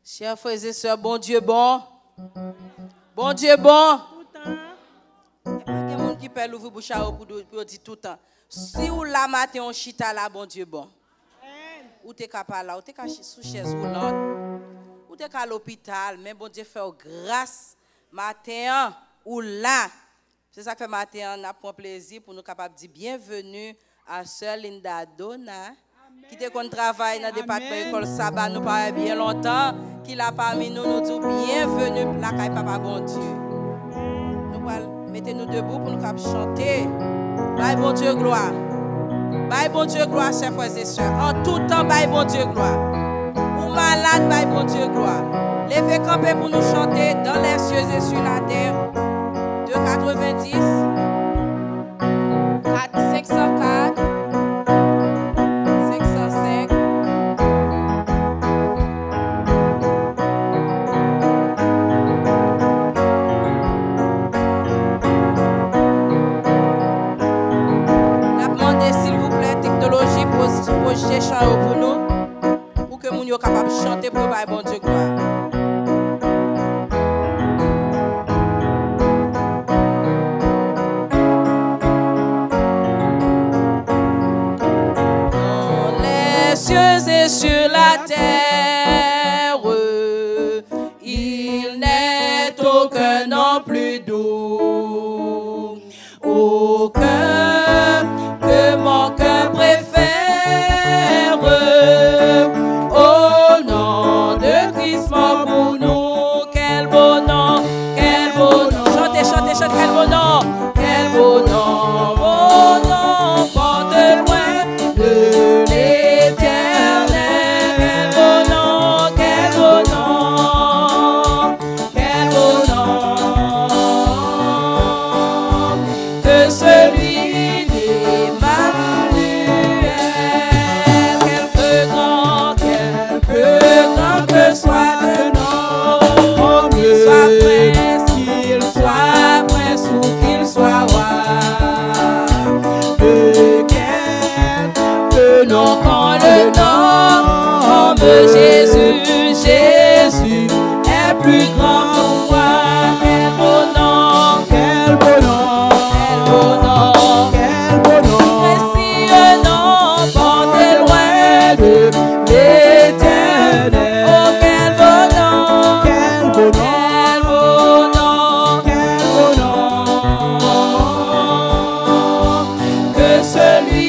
Chers frères et sœurs, bon Dieu bon. Bon Dieu bon. Il y a des gens qui peuvent ouvrir bouche pour dire tout le temps. Si vous la matin on chita là, bon Dieu bon. Ou t'es capable là, ou t'es sous chaise roulante, ou t'es à l'hôpital, mais bon Dieu fait grâce matin ou là. C'est ça que fait matin, on a pour plaisir pour nous capables de dire bienvenue à Sœur Linda Donna. Qui te qu'on travaille dans le département école Sabbat, nous parle bien longtemps, qui l'a parmi nous, nous dit bienvenue la caille papa bon Dieu. Nous mettez-nous debout pour nous chanter. Bye bon Dieu gloire. Bye bon Dieu gloire, chers frères et sœurs. En tout temps, bye bon Dieu gloire. Ou malade, bye bon Dieu gloire. Levez camper pour nous chanter dans les cieux et sur la terre. 290 504 505. La demandé s'il vous plaît technologie pour projeter chant pour nous pour que nous soyons capables de chanter pour le bon Dieu gloire. Sur la terre, il n'est aucun nom plus doux, aucun que mon cœur préfère. Au nom de Christ mort pour nous, quel beau nom, quel beau nom. Chantez, chantez, chantez, quel beau nom, quel beau nom, porte loin de l'éternel. Jésus, Jésus est plus grand pour moi. Quel beau nom, quel beau nom, quel beau nom, quel beau nom. Précieux nom, porté loin de l'éternel. Oh, quel beau nom, quel beau nom, quel beau nom, que celui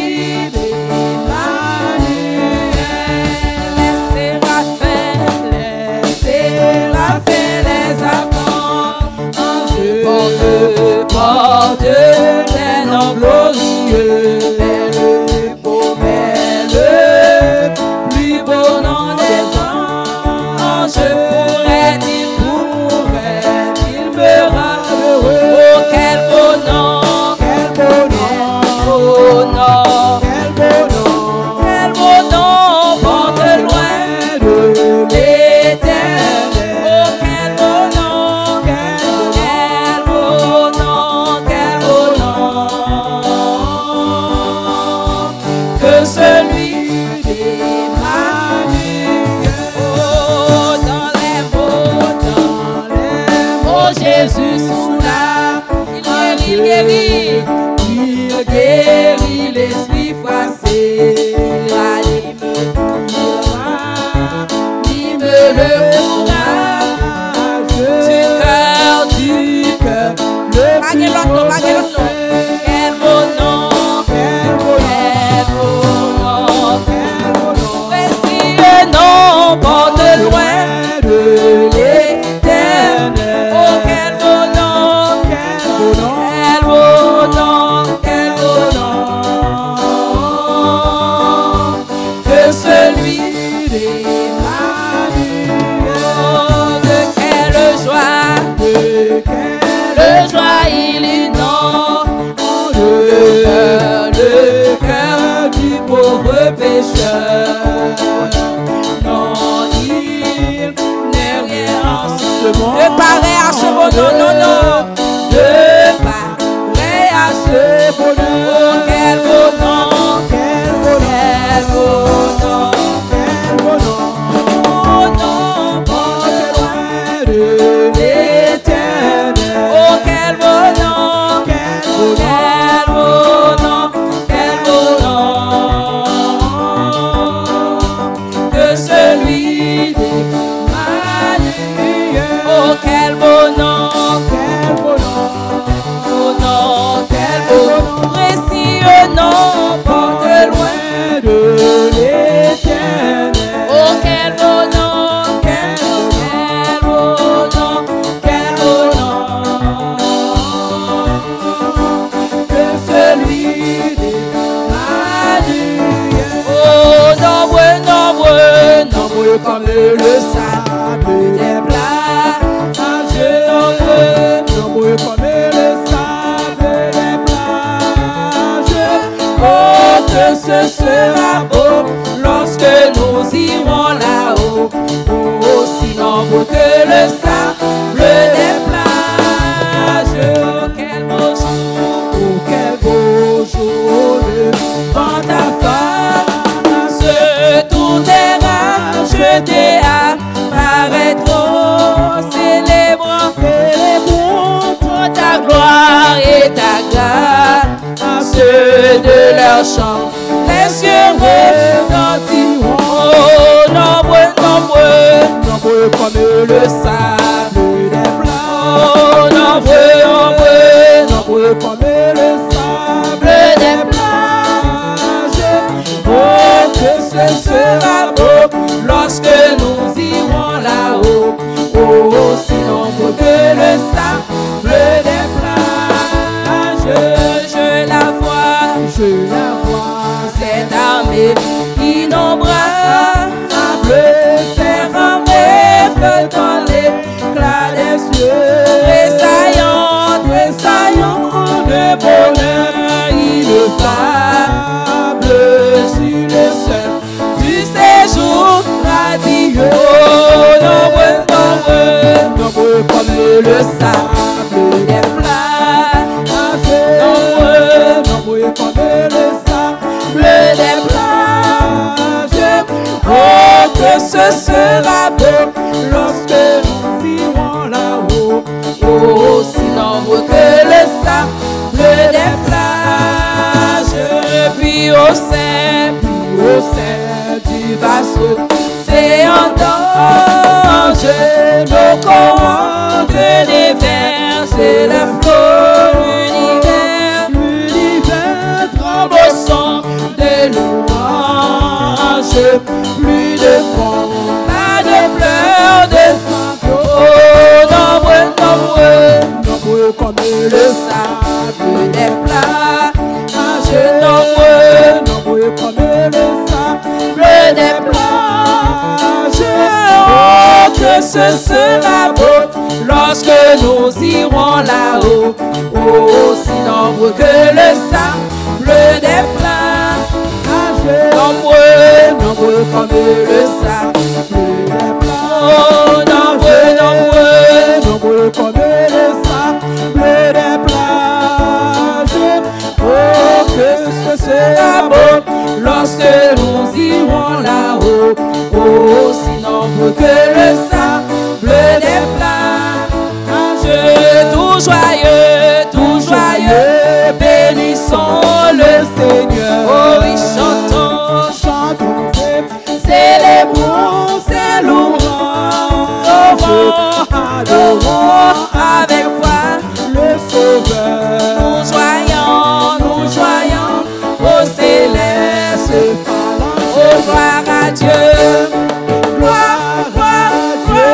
porte les noms glorieux, le beau, le plus beau nom des anges. Pourrait-il me rendre heureux? Oh, quel beau nom, quel beau nom, quel beau nom, quel beau nom, porte loin de l'éternel. Oh, quel beau nom, quel beau nom, quel beau nom, que celui d'Emmanuel. Oh, dans les mots, Jésus sous là, il guérit l'esprit froissé, il ranime le courage du cœur, le plus beau. Quel beau nom, quel beau nom, quel beau nom, précieux nom, porte loin de l'éternel. Oh, quel beau nom, quel beau nom, quel beau nom, que celui d'Emmanuel. Oh, de quelle joie il inonde le cœur du pauvre pécheur. Non, il n'est rien en ce monde de pareil à ce bonheur, non, non, de pareil à ce bonheur. Oh, quel beau nom, quel beau nom, quel beau nom, quel beau nom, oh, non, nombreux comme le sable des plages, nombreux comme le sable des plages. Oh, que ce sera beau lorsque nous irons là-haut, aussi nombreux que le sable des plages. Oh, quel beau jour, oh, quel beau jour devant ta face, tout est racheté apparaîtront, célébrons ta gloire et ta grâce de leur chant. Les cieux retentiront, nombreux, nombreux, nombreux comme le sable des plages. Nombreux, nombreux, nombreux comme le sable des plages. Oh, que ce sera beau lorsque nous irons là-haut, aussi nombreux que le sable des plages. Je la vois, cette armée innombrable, c'est un rêve dans l'éclat des yeux, tressaillant, tressaillant de bonheur ineffable sur le sol du séjour radieux. Nombreux, nombreux, nombreux comme le sable des plages, nombreux, nombreux comme le sable des plages. Oh, que ce sera beau lorsque nous irons là-haut, aussi nombreux que le sable des plages. Puis au sein du vaisseau, c'est en danger, nos corps de déverser la flot. L'univers tremble au son de louange, plus de fond, pas de pleurs, de sanglots. Nombreux, nombreux, nombreux comme le sable des plages. Nombreux, nombreux comme le sable des plages. Oh, que ce sera beau lorsque nous irons là-haut, aussi nombreux que le sable des plages. Nombreux, nombreux comme le sable des plages. Oh, nombreux, nombreux, nombreux comme le sable des plages. Oh, que ce sera beau lorsque nous irons là-haut, aussi nombreux que le sable des plages. Tout joyeux, bénissons le Seigneur. Oh oui, chantons, chantons, célébrons, c'est louange. Adorons avec foi le Sauveur. Nous joyons au céleste phalange. Oh, gloire à Dieu, gloire, gloire à Dieu,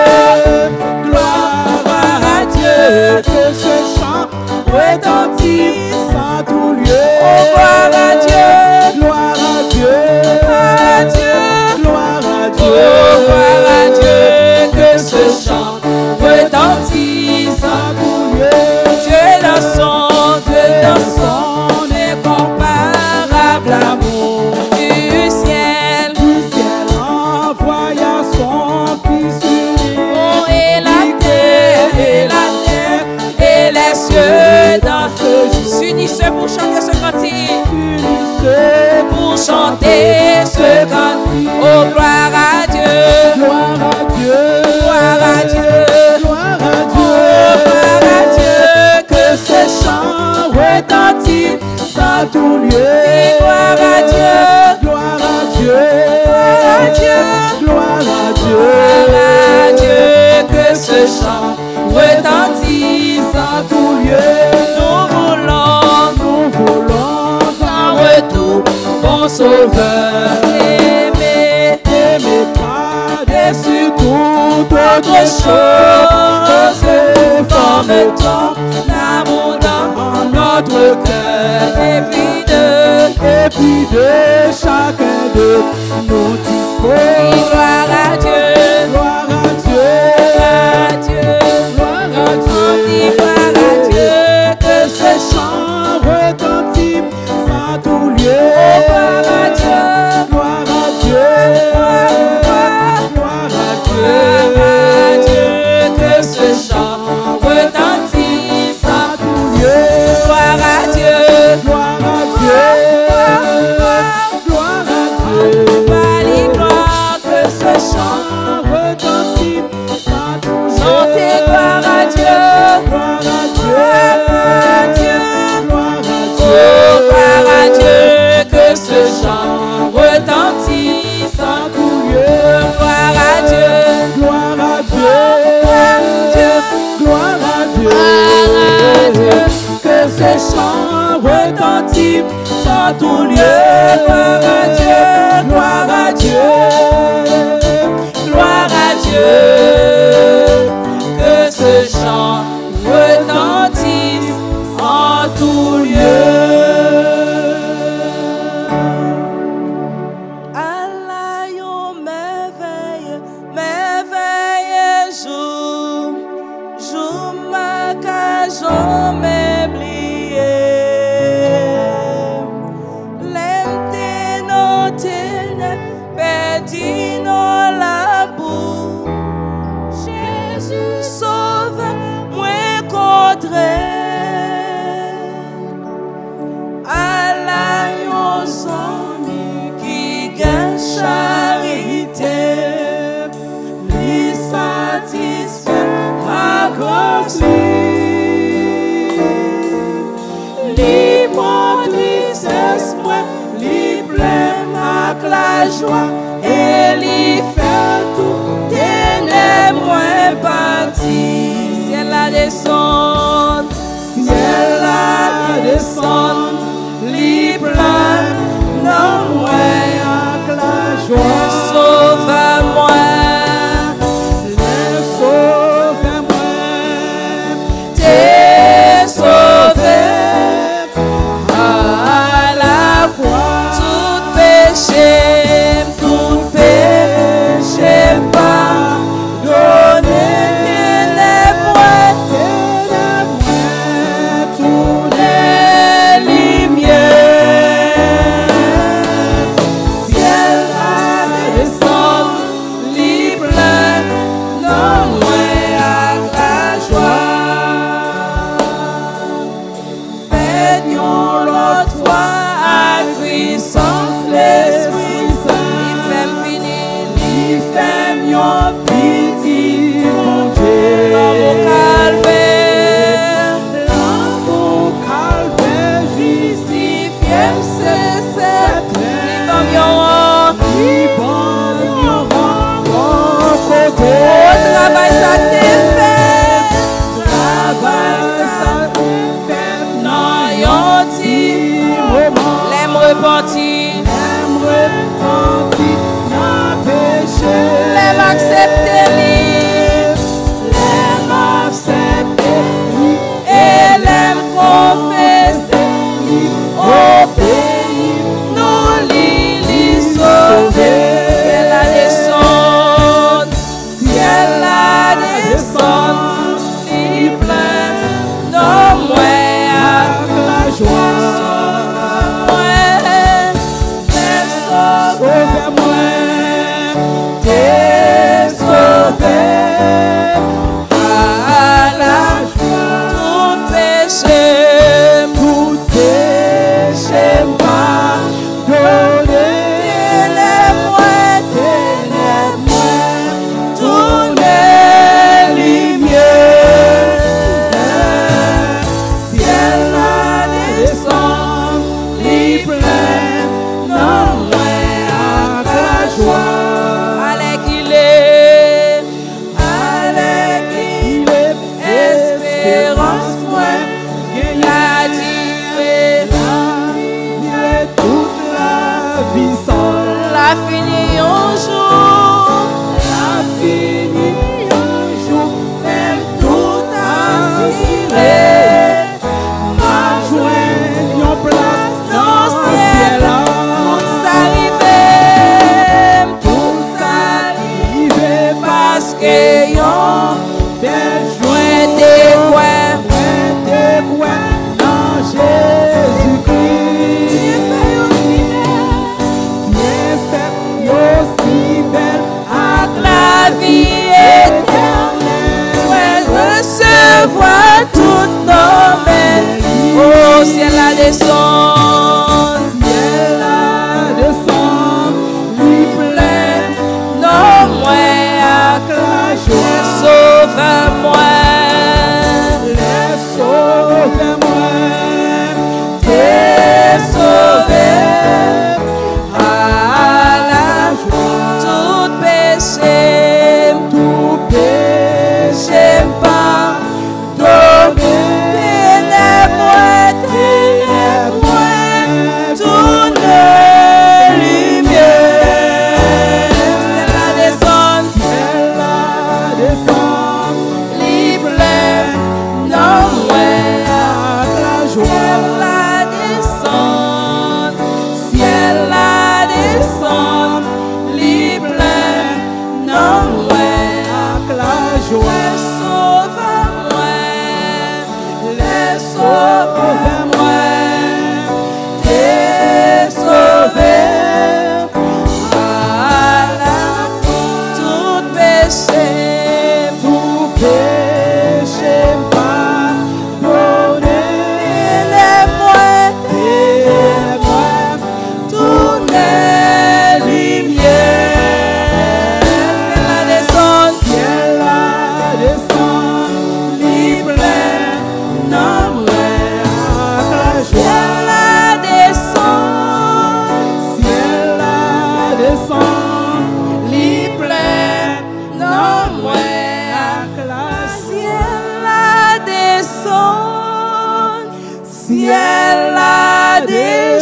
gloire à Dieu. Que ce chant retentisse en tout lieu. Oh, gloire à Dieu, gloire à Dieu, gloire à Dieu, gloire à Dieu. Oh, gloire à Dieu, que ce chant retentisse en tout lieu. Dieu dans son incomparable amour, du ciel envoya son Fils unique. Oh, et la terre et les cieux dans ce jour s'unissent pour chanter ce cantique. S'unissent pour chanter ce cantique. Oh, gloire à Dieu, gloire à Dieu, gloire à Dieu, gloire à Dieu. Oh, gloire à Dieu, que ce chant retentisse en tout lieu. Et gloire à Dieu, gloire à Dieu, gloire à Dieu, gloire à Dieu, que ce chant retentisse en tout lieu. Nous voulons en retour, bon Sauveur, aimer par-dessus toute autre chose. Forme ton amour dans notre cœur, et puis de chacun de nous disposer. Gloire à Dieu, en tout lieu. Gloire à Dieu, gloire à Dieu, gloire à Dieu. Que ce chant retentisse en tout lieu. Allah yon merveille, merveille jour, jour ma cajon m'oublié. L'emté non ténèbres, perdu dans la boue. Jésus sauve, moi contre. Allah yon zami qui gagne charité, lui satisfait ma grosse vie. Lui prend tristesse, moi, lui plein la joie, et lui fait tout ténèbres, moi parti. Ciel la descend, ciel la descend. Li plein, non moi avec la joie. Sauve-moi, sauve-moi, t'es sauvé à la croix. Tout péché pardonné.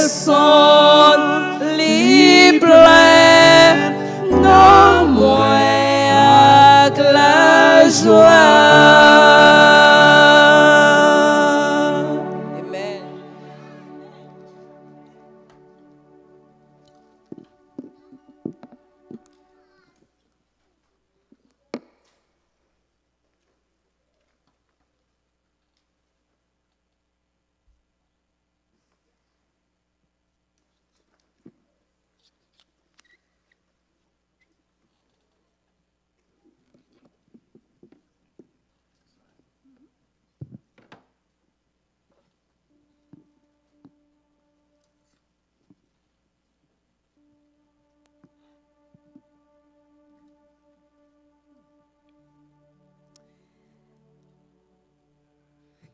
son li plein, non moins que la joie. Amen.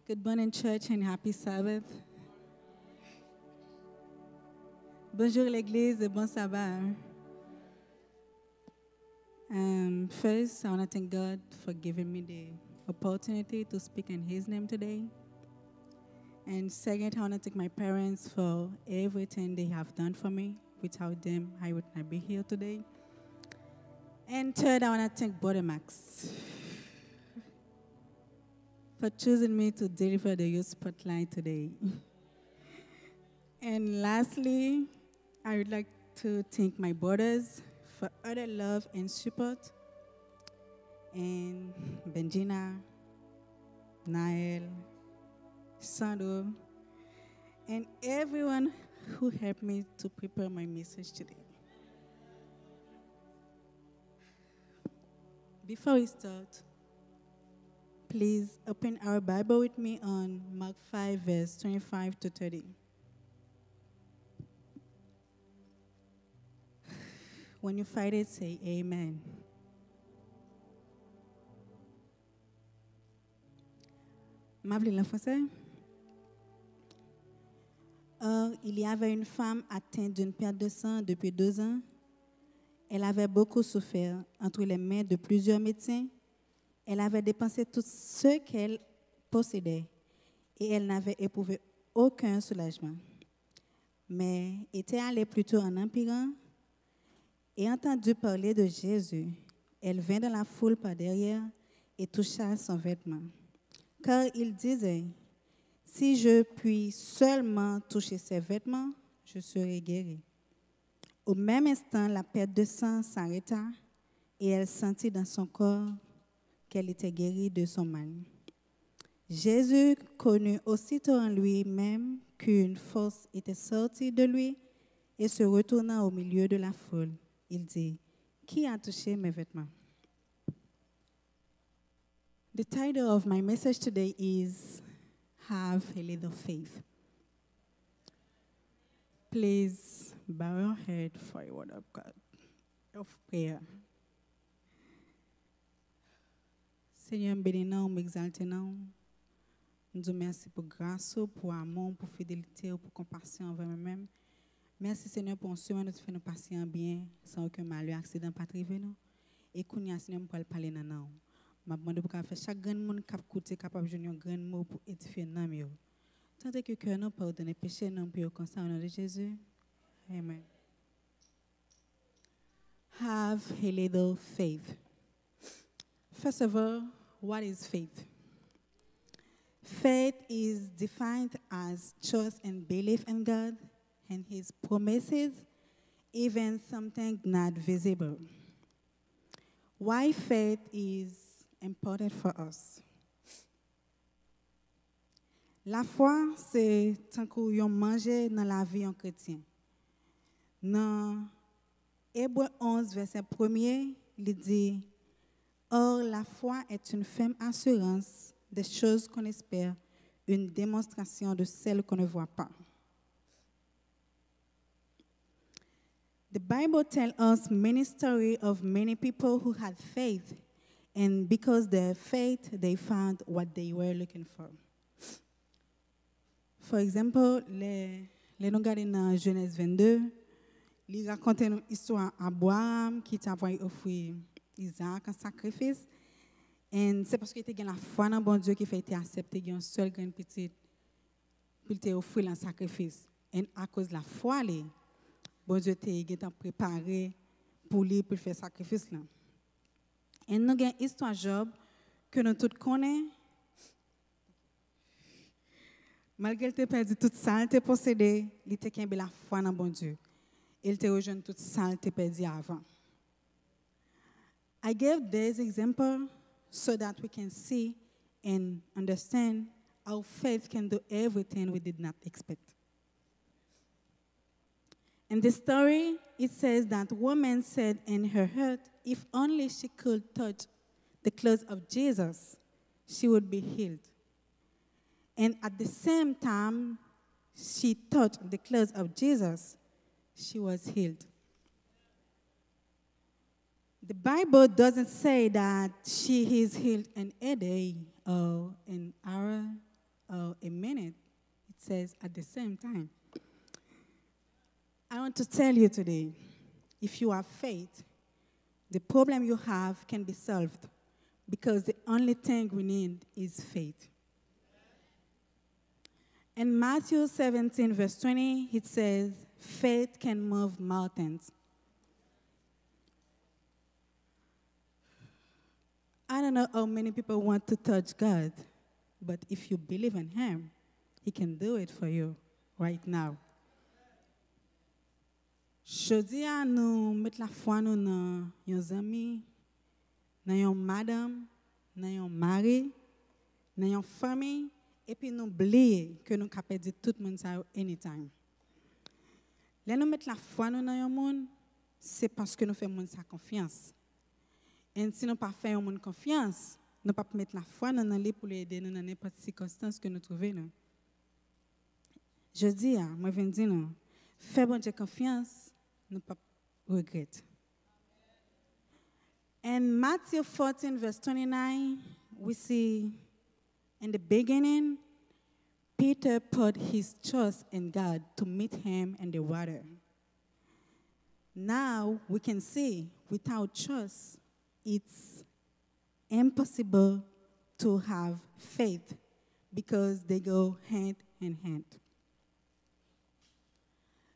Good morning, church, and happy Sabbath. Bonjour, l'église, et bon sabbat. First, I want to thank God for giving me the opportunity to speak in His name today. And second, I want to thank my parents for everything they have done for me. Without them, I would not be here today. And third, I want to thank Brother Max for choosing me to deliver the youth spotlight today. And lastly, I would like to thank my brothers for all their love and support, and Benjina, Nael, Sandro, and everyone who helped me to prepare my message today. Before we start, please open our Bible with me on Mark 5, verse 25 to 30. When you find it, say amen. M'appelez en français? Or, il y avait une femme atteinte d'une perte de sang depuis 2 ans. Elle avait beaucoup souffert entre les mains de plusieurs médecins. Elle avait dépensé tout ce qu'elle possédait et elle n'avait éprouvé aucun soulagement. Mais était allée plutôt en empirant et entendu parler de Jésus. Elle vint dans la foule par derrière et toucha son vêtement. Car il disait, si je puis seulement toucher ses vêtements, je serai guérie. Au même instant, la perte de sang s'arrêta et elle sentit dans son corps qu'elle était guérie de son mal. Jésus connut aussitôt en lui-même qu'une force était sortie de lui et se retournant au milieu de la foule, il dit, qui a touché mes vêtements? The title of my message today is Have a Little Faith. Please bow your head for a word of God, of prayer. Seigneur, bénis-nous, m'exaltez-nous. Nous te merci pour grâce, pour amour, pour fidélité, pour compassion envers nous-mêmes. Merci Seigneur pour un semaine nous fait nous passer en bien, sans aucun malheur, accident pas arrivé nous. Et qu'on y a Seigneur pour parler dans nous. M'a demandé pour faire chaque grand monde capable de jouer un grand mot pour édifier nous mieux. Tant que cœur nous pardonne péché nous puis comme ça au nom de Jésus. Amen. Have a little faith. First of all, what is faith? Faith is defined as trust and belief in God and His promises, even something not visible. Why faith is important for us? La foi, c'est tant qu'on mange dans la vie en chrétien. Dans Hébreux 11, verset 1er, il dit, or, la foi est une ferme assurance des choses qu'on espère, une démonstration de celles qu'on ne voit pas. The Bible tells us many stories of many people who had faith, and because their faith, they found what they were looking for. For example, les nous regardons dans Genèse 22, il raconte une histoire à Abraham qui t'a offert Isaac en sacrifice. Et c'est parce qu'il était la foi dans bon Dieu qui fait accepter un seul grand petit, puis il t'a offert un sacrifice. Et à cause de la foi, bon Dieu t'a préparé pour lui pour faire sacrifice là. Et nous avons une histoire Job que nous tous connaissons. Malgré qu'il ait perdu tout ça, il a possédé, il a la foi dans bon Dieu. Il a rejoint tout ça, il a perdu avant. I gave this example so that we can see and understand how faith can do everything we did not expect. In the story, it says that woman said in her heart, if only she could touch the clothes of Jesus, she would be healed. And at the same time, she touched the clothes of Jesus, she was healed. The Bible doesn't say that she is healed in a day or an hour or a minute. It says at the same time. I want to tell you today, if you have faith, the problem you have can be solved because the only thing we need is faith. In Matthew 17, verse 20, it says, faith can move mountains. I don't know how many people want to touch God, but if you believe in Him, He can do it for you right now. Jodi a nous mettre la foi nous dans nos amis, dans yon madame, dans yon mari, dans yon famille, et puis nous oublier que nous capable de tout le monde ça anytime. Là nous mettre la foi nous dans yon monde, c'est parce que nous faisons monde ça confiance. Et si nous pas fait yon monde confiance, nous pas mettre la foi dans lui pour l'aider nous dans n'importe circonstance que nous trouvons. Je dis moi viens dire non, fais bon Dieu confiance. No regret. In Matthew 14, verse 29, we see in the beginning, Peter put his trust in God to meet him in the water. Now we can see without trust, it's impossible to have faith because they go hand in hand.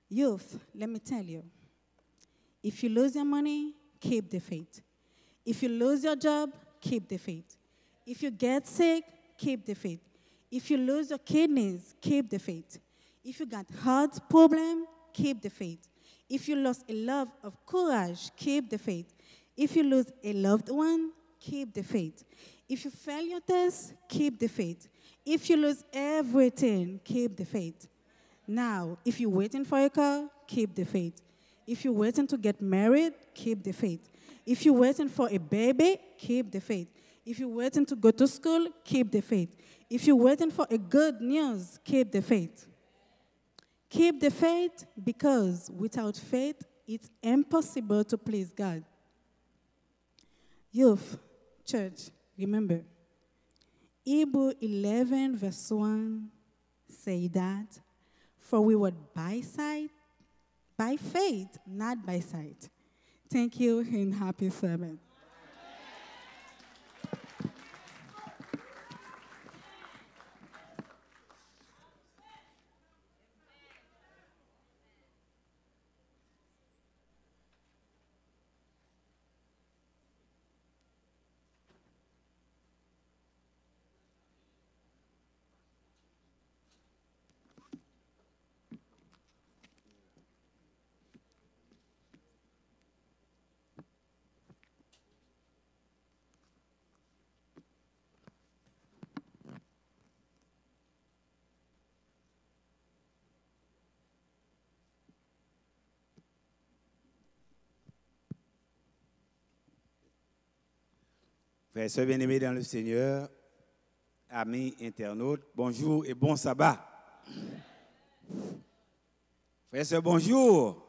Youth, let me tell you. If you lose your money, keep the faith. If you lose your job, keep the faith. If you get sick, keep the faith. If you lose your kidneys, keep the faith. If you got heart problem, keep the faith. If you lost a love of courage, keep the faith. If you lose a loved one, keep the faith. If you fail your test, keep the faith. If you lose everything, keep the faith. Now, if you're waiting for a car, keep the faith. If you're waiting to get married, keep the faith. If you're waiting for a baby, keep the faith. If you're waiting to go to school, keep the faith. If you're waiting for a good news, keep the faith. Keep the faith because without faith, it's impossible to please God. Youth, church, remember, Hebrews 11, verse 1 say that, for we were by faith, not by sight. Thank you and happy Sabbath. Frères et sœurs bien-aimés dans le Seigneur, amis internautes, bonjour et bon sabbat. Frères et sœurs, bonjour.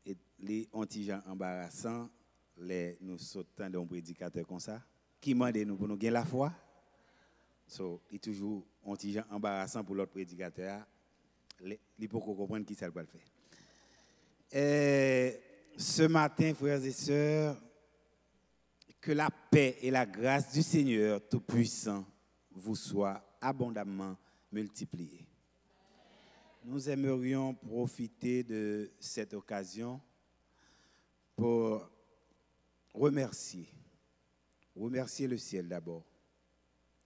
Et les anti-gens embarrassants, nous sautons d'un prédicateur comme ça, qui m'a dit nous pour nous gagner la foi. So, il est toujours anti-gens embarrassant pour l'autre prédicateur. Il faut comprendre qui ça va le faire. Ce matin, frères et sœurs, que la paix et la grâce du Seigneur Tout-Puissant vous soient abondamment multiplier. Nous aimerions profiter de cette occasion pour remercier le ciel d'abord.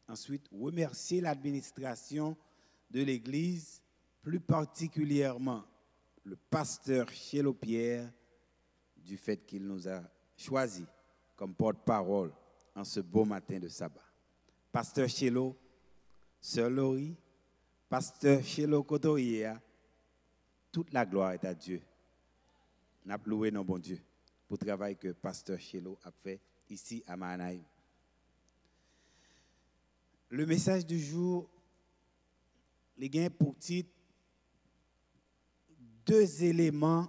Ensuite, remercier l'administration de l'Église, plus particulièrement le pasteur Chélo Pierre, du fait qu'il nous a choisis comme porte-parole en ce beau matin de sabbat. Pasteur Chélo, Sœur Laurie, Pasteur Chélo Kotoria, toute la gloire est à Dieu. Nous avons loué notre bon Dieu pour le travail que Pasteur Chélo a fait ici à Mahanaïm. Le message du jour, les gains pour titre, 2 éléments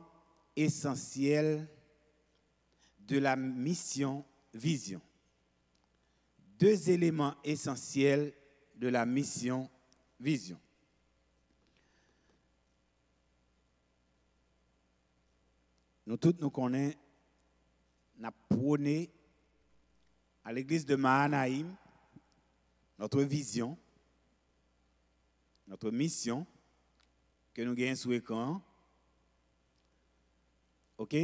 essentiels de la mission vision. 2 éléments essentiels de la mission vision. Nous tous nous connaissons, nous prôné à l'église de Mahanaïm notre vision, notre mission que nous gagnons sous écran. OK?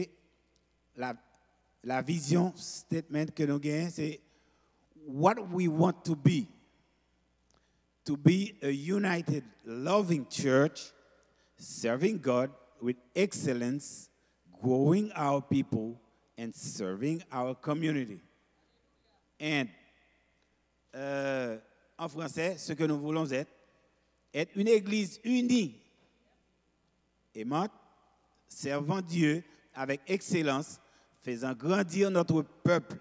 La vision statement que nous gagnons, c'est what we want to be. To be a united, loving church, serving God with excellence, growing our people, and serving our community. And en français, ce que nous voulons être une église unie, aimante, servant Dieu avec excellence, faisant grandir notre peuple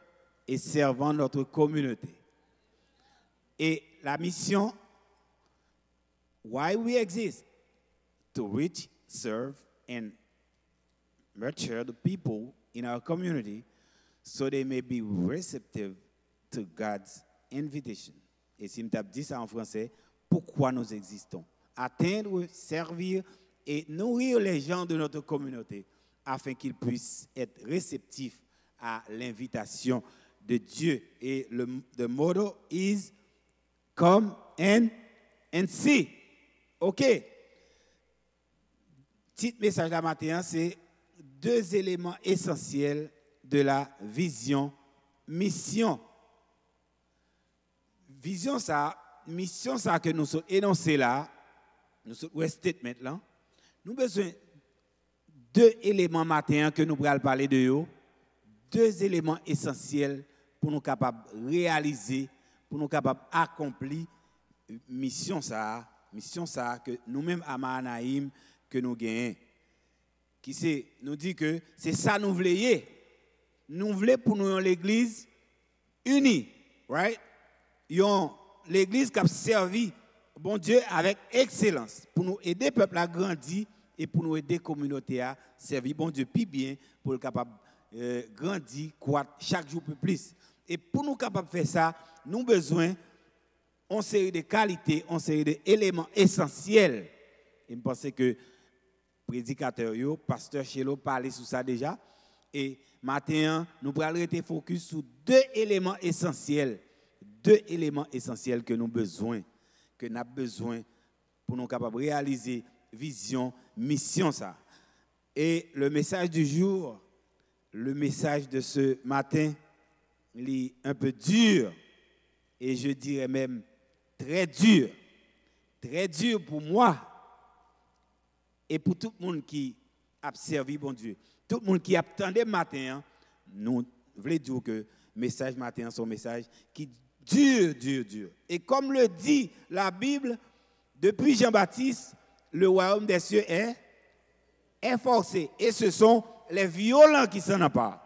et servant notre communauté. Et la mission, why we exist, to reach, serve, and nurture the people in our community so they may be receptive to God's invitation. Et si je dis ça en français, pourquoi nous existons? Atteindre, servir et nourrir les gens de notre communauté afin qu'ils puissent être réceptifs à l'invitation de Dieu. Et le motto is come and see. OK. Petit message de matin, c'est 2 éléments essentiels de la vision mission. Vision ça, mission ça que nous sommes énoncés là, nous sommes statement là. Nous avons besoin 2 éléments matin que nous allons parler de eux, 2 éléments essentiels pour nous capables réaliser, pour nous capables accomplir mission ça que nous-mêmes à Mahanaïm que nous gagnons. Qui c'est nous dit que c'est ça nous voulons. Nous voulons pour nous l'église unie, right? L'église qui a servi bon Dieu avec excellence pour nous aider le peuple à grandir et pour nous aider la communauté à servir bon Dieu plus bien pour être capable grandir, croître chaque jour plus. Et pour nous capables de faire ça, nous avons besoin d'une série de qualités, d'une série d'éléments essentiels. Et je pense que le prédicateur, pasteur Chélo, parlait sur ça déjà. Et maintenant, nous allons rester focus sur 2 éléments essentiels. 2 éléments essentiels que nous avons besoin pour nous capables de réaliser vision, mission ça. Et le message du jour, le message de ce matin, il est un peu dur et je dirais même très dur pour moi et pour tout le monde qui a servi bon Dieu. Tout le monde qui attendait matin, nous voulons dire que le message matin, c'est un message qui dur. Et comme le dit la Bible, depuis Jean-Baptiste, le royaume des cieux est forcé. Et ce sont les violents qui s'en emparent.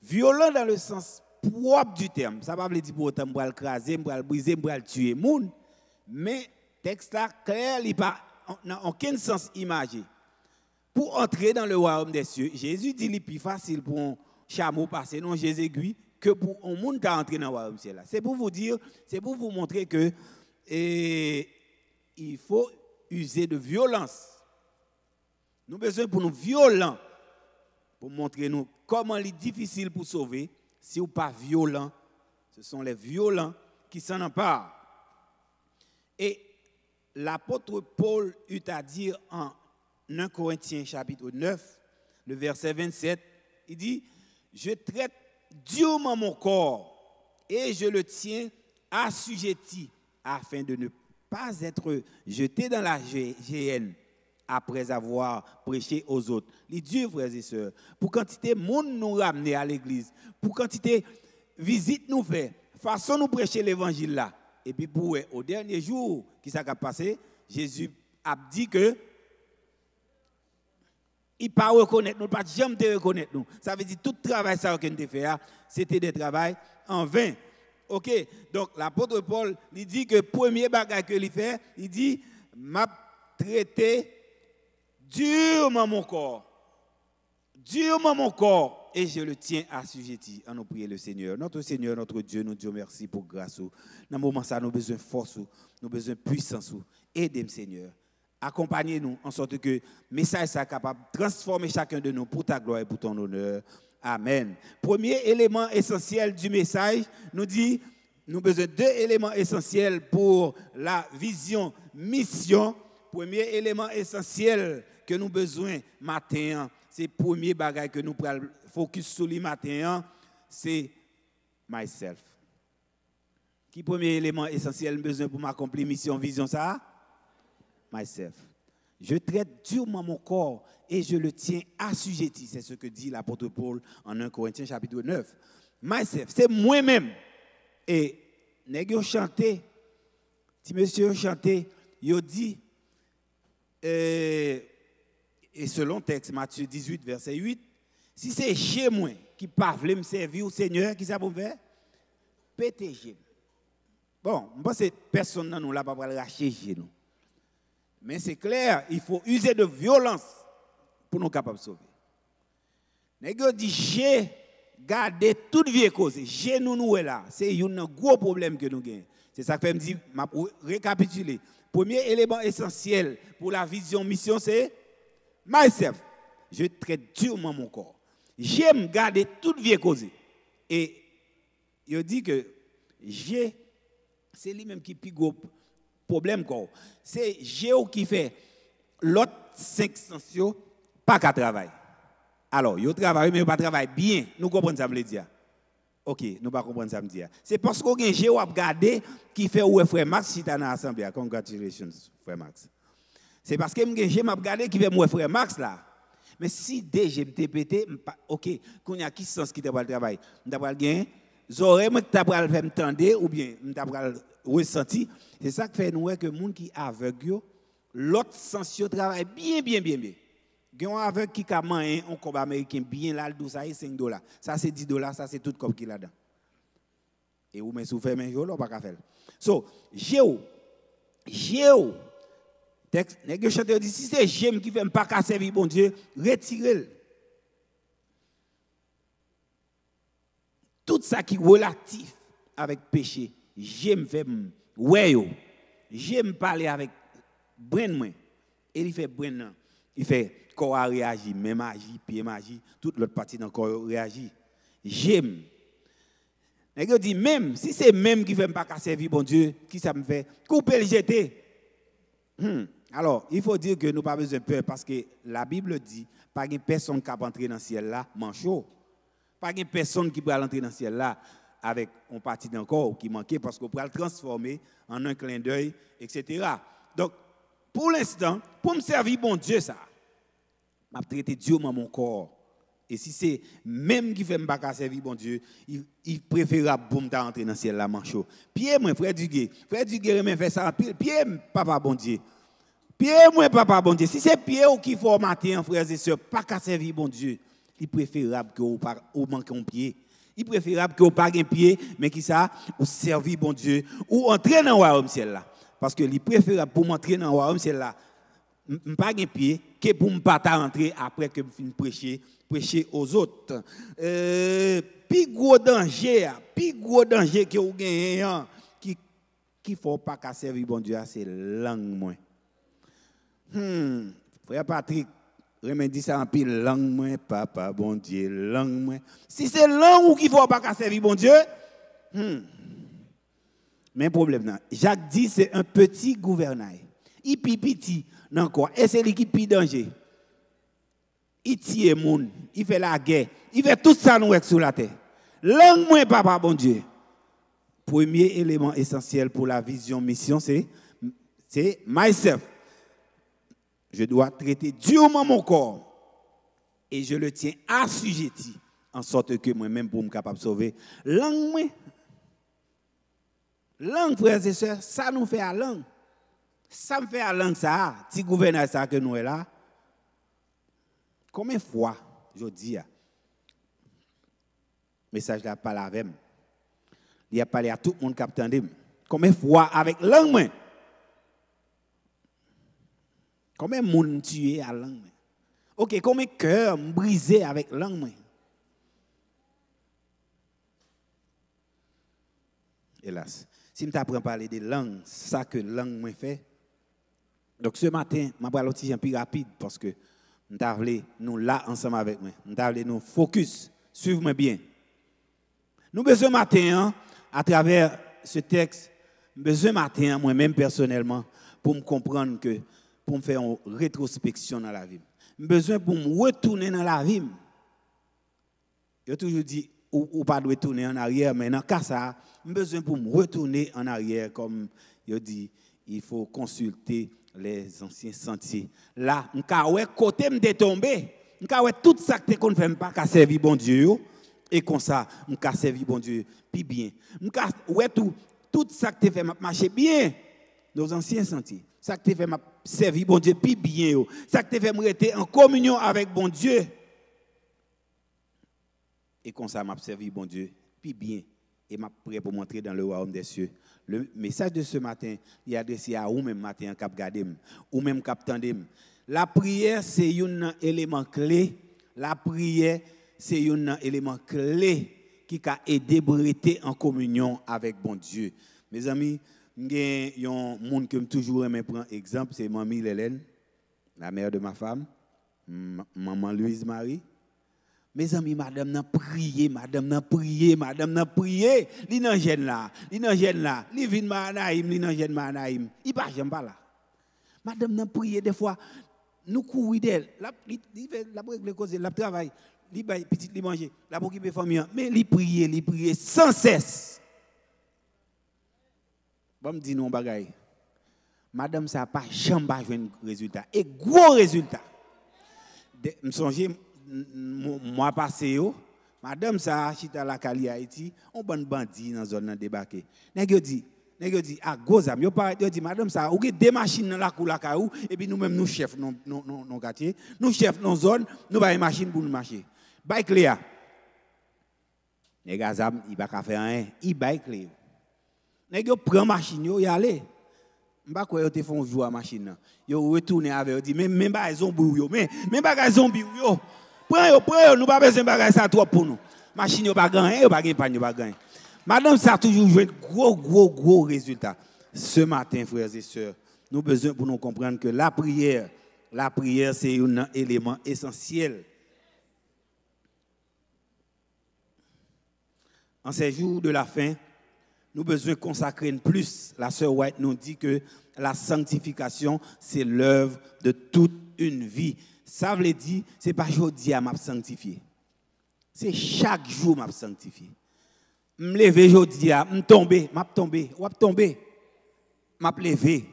Violents dans le sens propre du terme. Ça ne veut pas dire pour autant que je vais écraser, je vais briser, je vais tuer les gens. Mais le texte là, clair, il n'a aucun sens imagé. Pour entrer dans le royaume des cieux, Jésus dit qu'il est plus facile pour un chameau passer dans Jésus aiguille que pour un monde qui entrer dans le royaume des cieux. C'est pour vous dire, c'est pour vous montrer que il faut user de violence. Nous avons besoin pour nous violents, pour montrer nous comment il est difficile pour sauver. Si vous n'êtes pas violent, ce sont les violents qui s'en emparent. Et l'apôtre Paul eut à dire en 1 Corinthiens chapitre 9, le verset 27, il dit, je traite durement mon corps et je le tiens assujetti afin de ne pas être jeté dans la géhenne après avoir prêché aux autres. Les dieux, frères et sœurs, pour quantité de monde nous ramener à l'église, pour quantité de visite nous fait, façon nous prêcher l'évangile là. Et puis pour au dernier jour qui s'est passé, Jésus a dit que il pas reconnaître nous, pas jamais te reconnaître nous. Ça veut dire tout travail ça que nous avons fait, c'était des travail en vain. OK, donc l'apôtre Paul il dit que premier bagage que il fait, il dit m'a traité durement mon corps, et je le tiens assujetti. En nous prier le Seigneur, notre Dieu, nous disons merci pour grâce. Dans ce moment ça, nous avons besoin de force, nous avons besoin de puissance. Aidez-nous, Seigneur. Accompagnez-nous en sorte que le message soit capable de transformer chacun de nous pour ta gloire et pour ton honneur. Amen. Premier élément essentiel du message, nous dit, nous avons besoin de 2 éléments essentiels pour la vision, mission. Premier élément essentiel que nous avons besoin matin, c'est le premier bagage que nous prenons focus sur le matin, c'est myself. Qui premier élément essentiel besoin pour m'accomplir mission, vision ça? Myself. Je traite durement mon corps et je le tiens assujetti. C'est ce que dit l'apôtre Paul en 1 Corinthiens chapitre 9. Myself, c'est moi-même. Et nèg yo chanté, si monsieur chanté, yo dit et selon texte Matthieu 18 verset 8, si c'est chez moi qui pas veut me servir au Seigneur, qui ça pour faire? PTG. Bon, je pense que personne n'a nous là pas pour racheter chez nous. Mais c'est clair, il faut user de violence pour nous capables de sauver. Nèg dit j'ai gardé toute vie cause. J'ai nous là, c'est un gros problème que nous gagnons. C'est ça que fait me dire m'a récapituler. Premier élément essentiel pour la vision mission c'est myself. Je traite durement mon corps. J'aime garder toute vie cause. Et il dit que c'est lui-même qui plus gros problème quoi. C'est Géo qui fait l'autre 5 sens pas qu'à travailler. Alors, yo travaille mais pas travaille bien. Nous comprenons ça me dire. OK, nous pas comprendre ça me dire. C'est parce qu'on a Géo à regarder qui fait ouais frère Max si dans l'assemblée. Congratulations frère Max. C'est parce que j'ai m'a regarder qui fait moi frère Max là. Mais si déjà me pété OK, qu'on y a qui sens qui t'a pas le travail. M'ta pas gagner oreilles moi t'a pas faire m'tendre ou bien m'ta pas ressenti. C'est ça qui fait nous que monde qui aveugle l'autre sens travaille bien. Gen aveugle qui ka man un cob américain bien là le ça $5. Ça c'est $10, ça c'est tout cob qui là dedans. Et ou mais sou faire men jolo pas ka faire. So, Géo. Texte nèg chanteur dit si c'est j'aime qui fait pas ka servir bon Dieu, retirez-le. Tout ça qui est relatif avec péché, j'aime faire ouais yo. J'aime parler avec brain moi. Et il fait brain il fait corps a réagi, même agi, pied agi, toute l'autre partie dans corps réagit. J'aime. Nèg dit même si c'est même qui fait pas ka servir bon Dieu, qui ça me fait couper le jeter. Alors, il faut dire que nous pas besoin de peur parce que la Bible dit pas de personne qui va entrer dans le ciel là manchot. Pas de personne qui peut entrer dans le ciel là avec une partie d'un corps qui manquait parce qu'on peut le transformer en un clin d'œil, etc. Donc, pour l'instant, pour me servir bon Dieu ça, m'a traité durement mon corps. Et si c'est même qui fait me pas servir bon Dieu, il préférable pour me entrer dans le ciel là manchot. Pierre moi frère Duguay remet fait ça en pile. Pierre papa bon Dieu. Pierre moi papa bon Dieu. Si c'est Pierre qui formaté en frères et sœurs pas qu'à servir bon Dieu, il préférable que ou manque un pied. Il préférable que ou pas un pied mais qui ça ou servir bon Dieu ou entrer dans le royaume ciel là parce que il préférable pour m'entrer dans le royaume ciel là pas un pied que pour me pas rentrer après que fin prêcher aux autres. Plus gros danger que vous gagnez qui faut pas qu'à servir bon Dieu c'est langue moins. Frère Patrick remet dit ça en pile langue moins papa bon Dieu langue moins. Si c'est langue ou qui faut pas qu'à servir bon Dieu mais problème là. Jacques dit c'est un petit gouvernail. il pi petit dans quoi et c'est lui qui pi danger. Il tue moun, il fait la guerre, il fait tout ça nous sur la terre. Langue moi papa bon Dieu. Premier élément essentiel pour la vision mission c'est myself. Je dois traiter durement mon corps et je le tiens assujetti en sorte que moi-même pour me capable de sauver langue moi. Langue frères et sœurs, ça nous fait à langue. Ça me fait à langue ça, petit gouverneur ça que nous est là. Combien de fois je dis message là parle avec moi. Il a parlé à tout le monde qui attendait. Combien de fois avec langue moi? Combien de monde tué à langue moi? OK, combien de cœur brisé avec langue moi? Hélas, si je t'apprends à parler de langue, ça que langue moi fait. Donc ce matin, je vais parler un peu plus rapide parce que je voulais nous là ensemble avec moi. Je voulais nous focus. Suivez-moi bien. Nous besoin matin à travers ce texte, besoin matin moi-même personnellement pour me comprendre que pour me faire une rétrospection dans la vie. Besoin pour me retourner dans la vie. Je toujours dit ou pas de retourner en arrière, mais dans le cas ça, besoin pour me retourner en arrière comme je dis, il faut consulter les anciens sentiers. Là, m'ka côté me détomber, m'ka tout ça que qu'on fait pas qu'a servi bon Dieu et comme ça m'ka servi bon Dieu puis bien. M'ka tout ça que fait marcher bien nos anciens sentiers. Ça que fait servi bon Dieu puis bien. Ça que fait me rester en communion avec bon Dieu. Et comme ça m'a servi bon Dieu puis bien et m'a prêt pour montrer dans le royaume des cieux. Le message de ce matin, il est adressé à vous même matin cap gadem, ou même cap tandem. La prière c'est un élément clé. La prière c'est un élément clé qui a aidé à rester en communion avec bon Dieu. Mes amis, il y a un monde que je toujours aimé prendre exemple, c'est Mamie Hélène, la mère de ma femme, maman Louise Marie. Mes amis, madame n'a prié, li nan gêne là, li vin manaïm, li nan gêne manaïm. Il pas j'aime pas là. Madame n'a prié des fois, nous courir d'elle, la règle cause, la travail, li bay petit li manger, la pour occuper famille, mais li prier sans cesse. Bon me dit non bagay. Madame ça pas jamais joindre résultat et gros résultat. Me songer moi passé madame ça chita la Kali Haïti on bon bandit dans zone débarquer nèg yo dit à gozam yo pas yo dit madame ça ou des machines dans la cour la caillou et puis nous même nous chef non quartier nous chef non zone nous ba machine pour nous marcher bay clé nèg azam il pas faire rien il bay clé nèg yo prend machine yo y aller m'pa quoi yo te font jouer à machine yo retourner avec yo dit même ba zombie yo mais ba zombie yo prends yo nous pas besoin bagay ça trop pour nous machine yo pas gagner yo pas gagner pas yo pas gagner madame ça a toujours joué gros résultat ce matin frères et sœurs nous besoin pour nous comprendre que la prière c'est un élément essentiel en ces jours de la fin nous besoin consacrer plus. La sœur White nous dit que la sanctification, c'est l'œuvre de toute une vie. Ça veut dire, ce n'est pas aujourd'hui à m'a sanctifier. C'est chaque jour m'a sanctifier. Me lever aujourd'hui à me tomber, m'a tomber, m'a lever,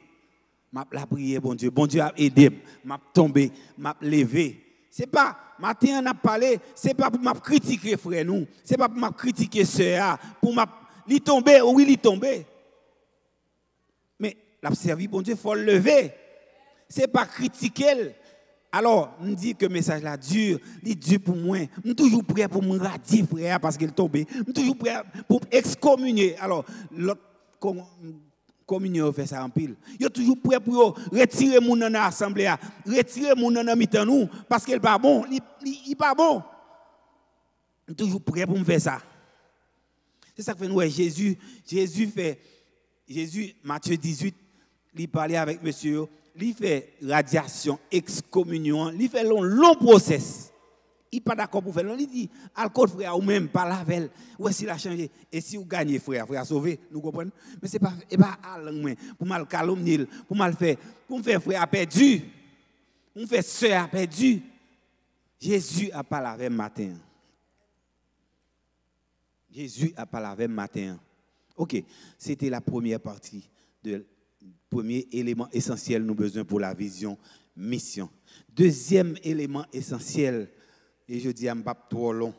m'a la prier bon Dieu a aidé, m'a tomber, m'a lever. C'est pas matin on a parlé, c'est pas pour m'a critiquer frère nous, c'est pas pour m'a critiquer sœur, pour m'a li tomber, oui, li tomber. Mais la servi, bon Dieu, il faut le lever. Ce n'est pas critiquer. Alors, on dit que le message là dur, il dur pour moi. Je suis toujours prêt pour me radier, frère, parce qu'il est tombé. Je suis toujours prêt pour excommunier. Alors, l'autre communion fait ça en pile. Il est toujours prêt pour retirer mon dans l'assemblée, retirer mon dans mitan nous, parce qu'il n'est pas bon. Il n'est pas bon. Je suis toujours prêt pour me faire ça. C'est ça que fait nous, Jésus, Matthieu 18, il parlait avec monsieur, il fait radiation, excommunion, il fait long process. il pas d'accord pour faire. Il dit, alcool frère, ou même pas la veille. Ouais, s'il a changé. Et si vous gagnez frère, frère sauvé, nous comprenons. Mais c'est pas à langue, pour mal calomnier, pour mal faire, pour me faire frère a perdu. Pour me faire soeur a perdu. Jésus a parlé avec matin. Jésus a parlé avec matin. OK, c'était la première partie de premier élément essentiel nous besoin pour la vision mission. Deuxième élément essentiel, et je dis à pas trop long.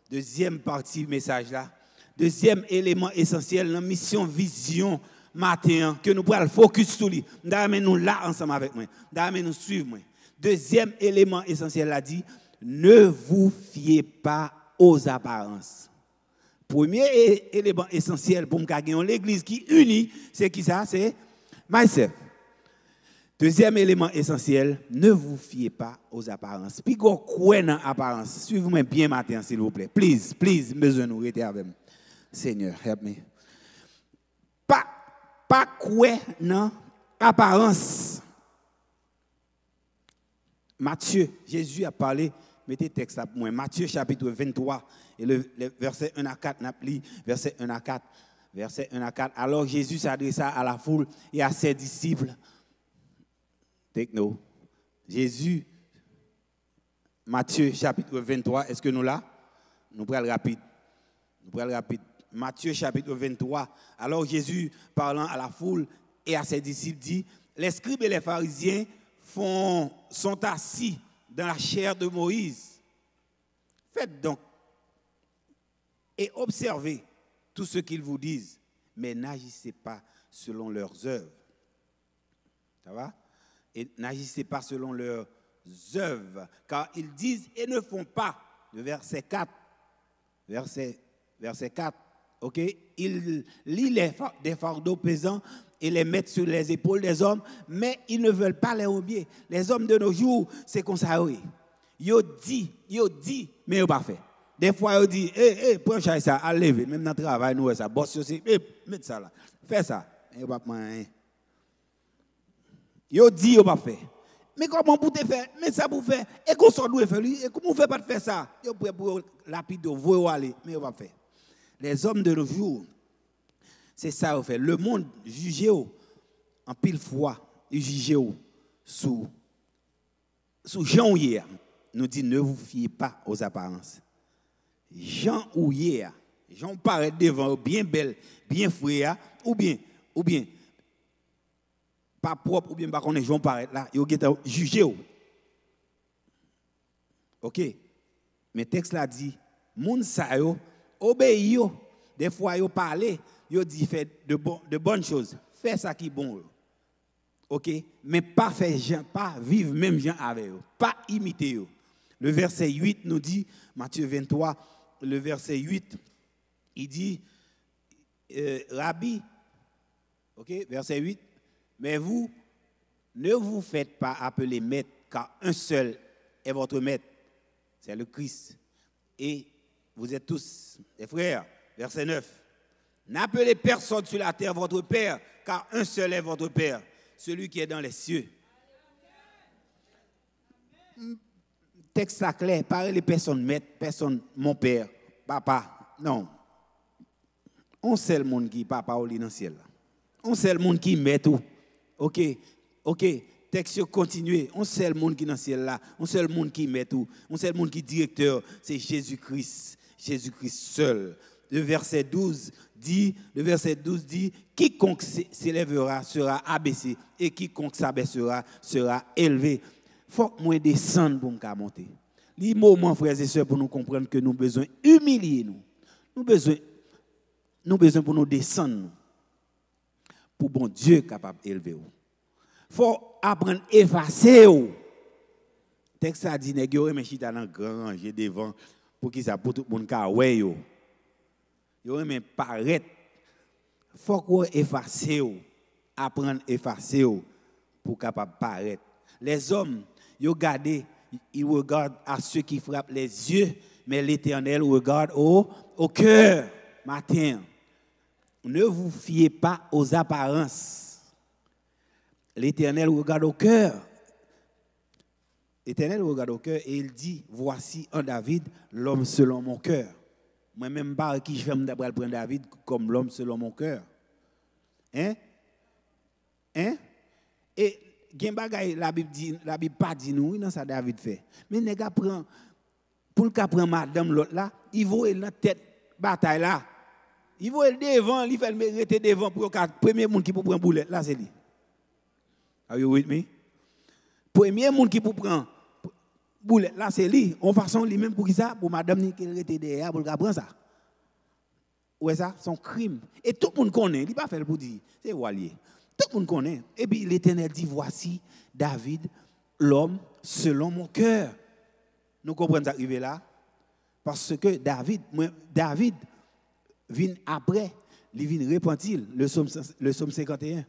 Deuxième partie message là. Deuxième élément essentiel dans mission vision matin que nous pourrons focus sur lui. D'ailleurs nous là ensemble avec moi. D'ailleurs nous suivre moi. Deuxième élément essentiel là dit ne vous fiez pas aux apparences. Premier élément essentiel pour me gagner l'église qui unit, c'est qui ça? C'est myself. Deuxième élément essentiel, ne vous fiez pas aux apparences. Puis quoi dans apparence? Suivez-moi bien matin, s'il vous plaît. Please, besoin de nous rester avec moi. Seigneur, help me. Pas quoi dans apparence. Matthieu, Jésus a parlé, mettez texte là pour moi. Matthieu chapitre 23 et le verset 1 à 4, verset 1 à 4. Verset 1 à 4. Alors Jésus s'adressa à la foule et à ses disciples. Take note. Jésus, Matthieu chapitre 23, est-ce que nous là? Nous prenons rapide. Matthieu chapitre 23. Alors Jésus, parlant à la foule et à ses disciples, dit, les scribes et les pharisiens sont assis dans la chair de Moïse. Faites donc et observez tout ce qu'ils vous disent, mais n'agissez pas selon leurs œuvres. Ça va? Et n'agissez pas selon leurs œuvres, car ils disent et ne font pas. Le verset 4. Verset 4. OK? Ils lient des fardeaux pesants et les mettent sur les épaules des hommes, mais ils ne veulent pas les oublier. Les hommes de nos jours, c'est comme ça, oui. Ils disent, mais ils n'ont pas fait. Des fois, ils disent, prends ça, à lever, même dans le travail, nous, ça, bosse aussi, mets ça là, fais ça. Ils n'ont pas fait. Ils disent, ils n'ont pas fait. Mais comment vous te faire? Mais ça vous fait. Et qu'on s'en doit faire, et comment vous ne faites pas de faire ça? Ils sont prêts pour lapider, vous aller, mais ils n'ont pas fait. Les hommes de nos jours, c'est ça qu'ils fait. Le monde juge en pile fois, il juge sous Jean hier. Nous dit ne vous fiez pas aux apparences. Jean ou hier, Jean paraît devant bien belle, bien frère, ou bien pas propre, ou bien pas qu'on est Jean paraît là, il a jugé. OK. Mais texte là dit, moun sa yo obéi yo. Des fois yo parler, yo dit fait de bonnes choses. Fais ça qui est bon. OK, mais pas faire gens, pas vivre même gens avec eux, pas imiter eux. Le verset 8 nous dit, Matthieu 23, le verset 8, il dit, Rabbi, OK, verset 8, mais vous, ne vous faites pas appeler maître, car un seul est votre maître, c'est le Christ. Et vous êtes tous des frères. Verset 9, n'appelez personne sur la terre votre Père, car un seul est votre Père, celui qui est dans les cieux. Texte là clair, parlez les personnes maître, personne mon père, papa. Non. On seul monde qui papa au dans le ciel. On seul monde qui met tout. OK. Texte continue. On seul monde qui dans le ciel là, on seul monde qui met tout. On seul monde qui directeur, c'est Jésus-Christ. Jésus-Christ seul. Le verset 12 dit, quiconque s'élèvera sera abaissé et quiconque s'abaissera sera élevé. Faut que moi descendre pour me monter. Les moments, frères et sœurs, pour nous comprendre que nous avons besoin d'humilier nous. Nous avons besoin pour nous descendre. Pour bon Dieu capable d'élever. Faut apprendre à effacer. Texte a dit, nègre mais chita dans grand rangé devant pour qui ça pour tout le monde ka ouais yo. Yo mais paraître. Faut qu'on efface, apprendre à effacer pour capable paraître. Les hommes, ils regardent à ceux qui frappent les yeux, mais l'Éternel regarde au cœur. Matin, ne vous fiez pas aux apparences. L'Éternel regarde au cœur. L'Éternel regarde au cœur et il dit, voici en David l'homme selon mon cœur. Moi-même, pas qui je vais me prendre David comme l'homme selon mon cœur. Hein? Hein? Et la Bible pas dit nous, non, ça David fait. Mais les gars prend pour le cas prend madame l'autre là, il voit dans tête bataille là. Il voit devant, il fait le mériter devant pour le premier monde qui peut prendre boulette là c'est lui. Are you with me? Premier monde qui peut prendre boulette là c'est lui. En façon lui même pour qui ça pour madame qui était derrière pour le prendre ça. Ouais ça, son crime. Et tout le monde connaît, il pas fait pour dire, c'est Walier. Tout le monde connaît. Et puis l'Éternel dit, voici David, l'homme selon mon cœur. Nous comprenons ça arrivé là. Parce que David vient après, il vient repentir, le psaume 51.